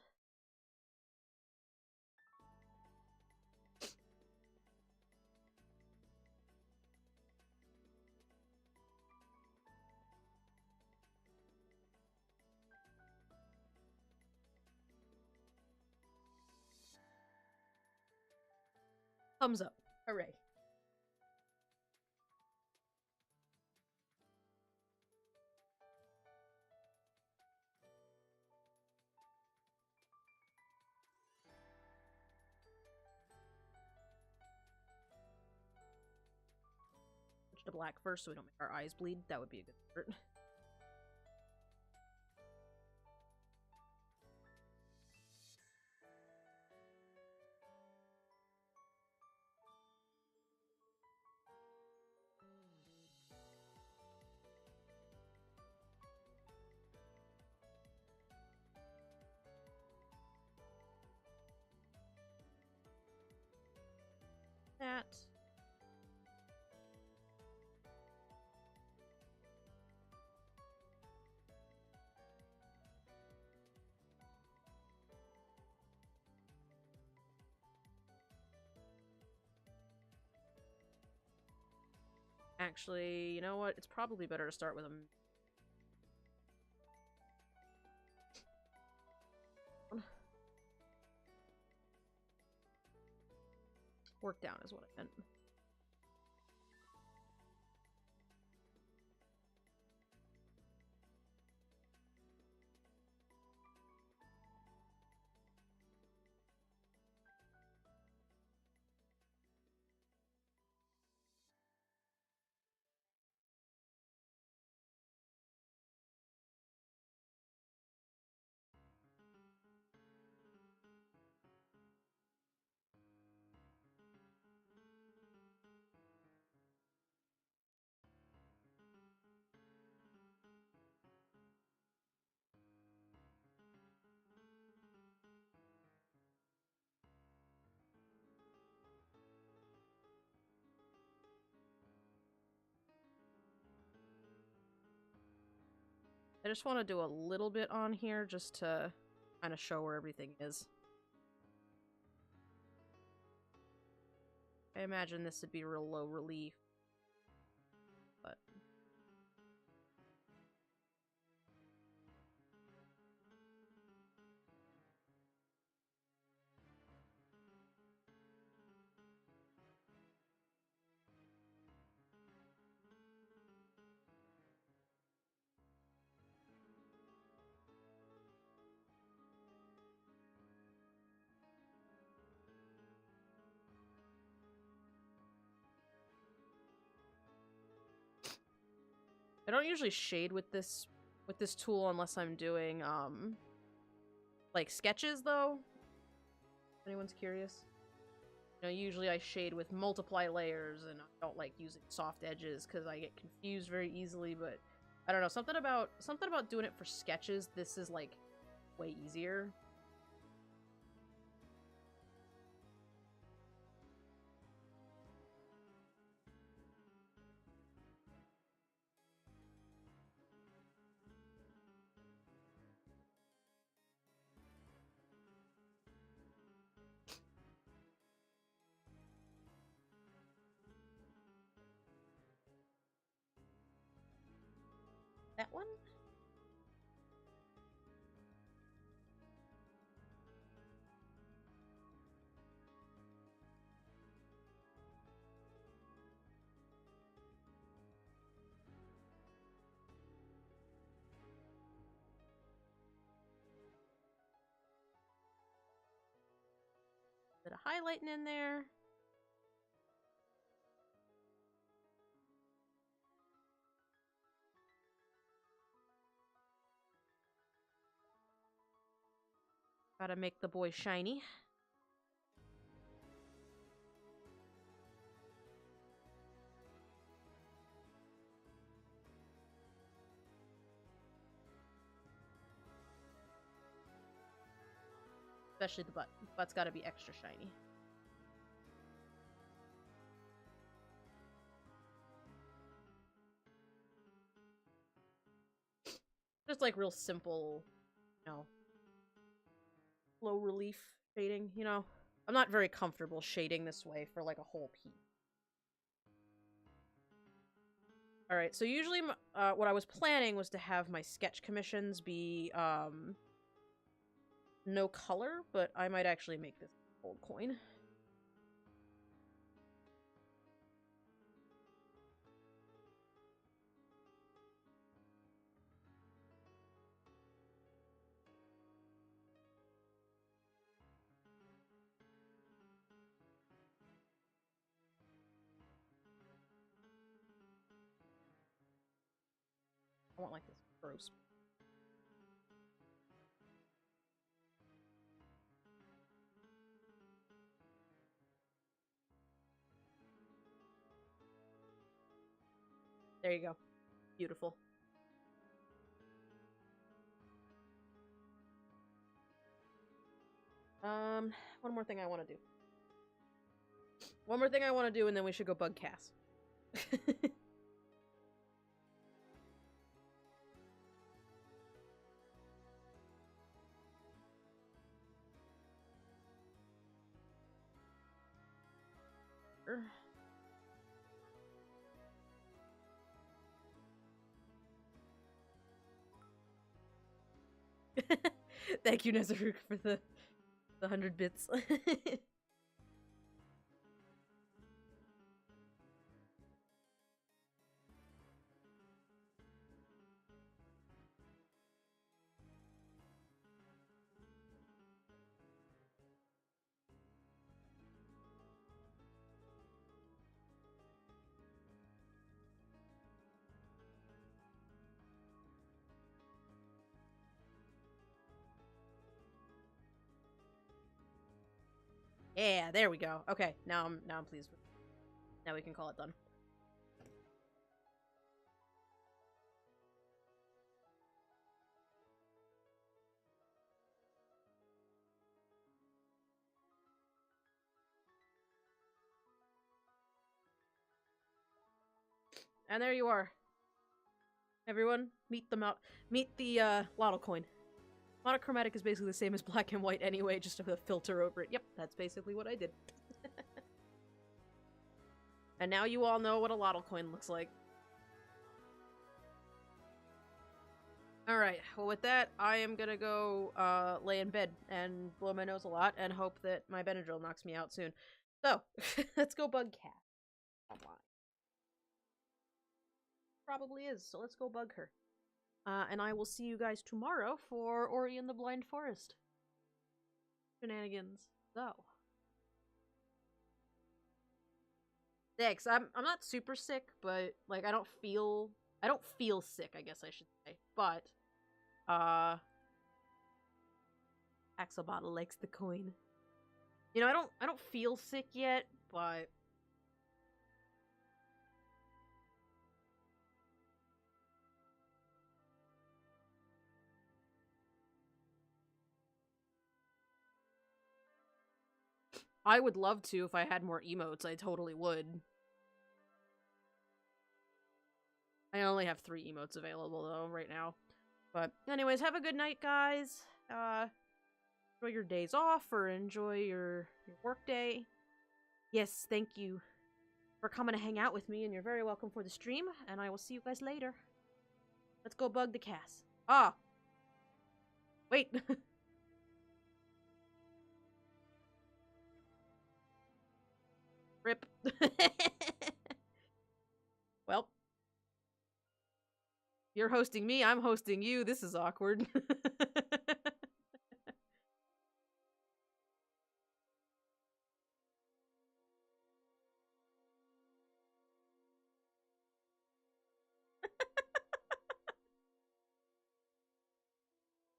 Thumbs up. Hooray. black first so we don't make our eyes bleed. That would be a good start. That. Actually, you know what? It's probably better to start with a... Work down is what I meant. I just want to do a little bit on here just to kind of show where everything is. I imagine this would be real low relief, but... I don't usually shade with this tool unless I'm doing like sketches though. If anyone's curious. You know, usually I shade with multiply layers and I don't like using soft edges because I get confused very easily, but I don't know, something about doing it for sketches, this is like way easier. That one? Bit of highlighting in there. Gotta make the boy shiny. Especially the butt. Butt's gotta be extra shiny. Just like real simple, you know, low relief shading, you know. I'm not very comfortable shading this way for like a whole piece. Alright, so usually what I was planning was to have my sketch commissions be no color, but I might actually make this gold coin. I want like this. Gross. There you go. Beautiful. One more thing I want to do. One more thing I want to do, and then we should go bug Cass. Thank you, Nezaruk, for the 100 bits. Yeah, there we go. Okay, now I'm pleased with it. Now we can call it done. And there you are. Everyone, meet the Lotto coin. Monochromatic is basically the same as black and white anyway, just with a filter over it. Yep, that's basically what I did. And now you all know what a Lotto coin looks like. Alright, well with that, I am gonna go lay in bed and blow my nose a lot and hope that my Benadryl knocks me out soon. So, let's go bug Cat. Come on. Probably is, so let's go bug her. And I will see you guys tomorrow for Ori and the Blind Forest. Shenanigans. So. Thanks. I'm not super sick, but like I don't feel sick, I guess I should say. But Axolotl likes the coin. You know, I don't feel sick yet, but I would love to if I had more emotes. I totally would. I only have 3 emotes available though right now. But anyways, have a good night, guys. Enjoy your days off or enjoy your work day. Yes, thank you for coming to hang out with me, and you're very welcome for the stream, and I will see you guys later. Let's go bug the Cass. Ah! Wait! Rip. Well. You're hosting me, I'm hosting you. This is awkward.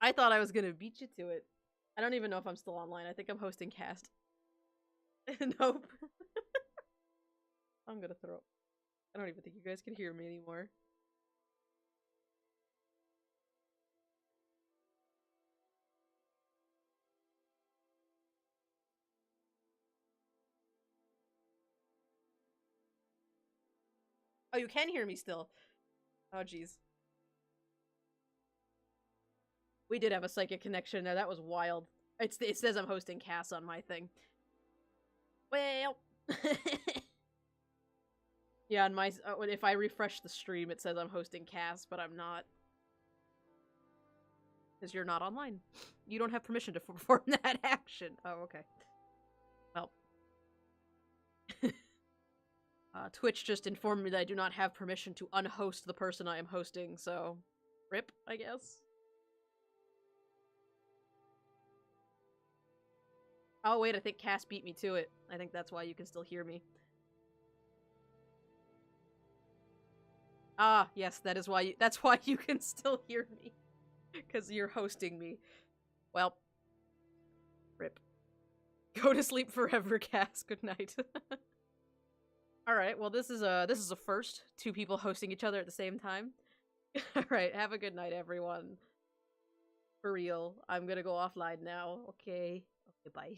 I thought I was gonna beat you to it. I don't even know if I'm still online. I think I'm hosting cast. Nope. I'm gonna throw up. I don't even think you guys can hear me anymore. Oh, you can hear me still. Oh, jeez. We did have a psychic connection there. That was wild. It says I'm hosting Cass on my thing. Well. Yeah, on my if I refresh the stream, it says I'm hosting Cass, but I'm not. Because you're not online. You don't have permission to perform that action. Oh, okay. Well. Twitch just informed me that I do not have permission to unhost the person I am hosting, so... RIP, I guess? Oh, wait, I think Cass beat me to it. I think that's why you can still hear me. Ah, yes, that's why you can still hear me. Because you're hosting me. Well, rip. Go to sleep forever, Cass. Good night. Alright, well this is a first. Two people hosting each other at the same time. Alright, have a good night, everyone. For real. I'm gonna go offline now. Okay. Okay, bye.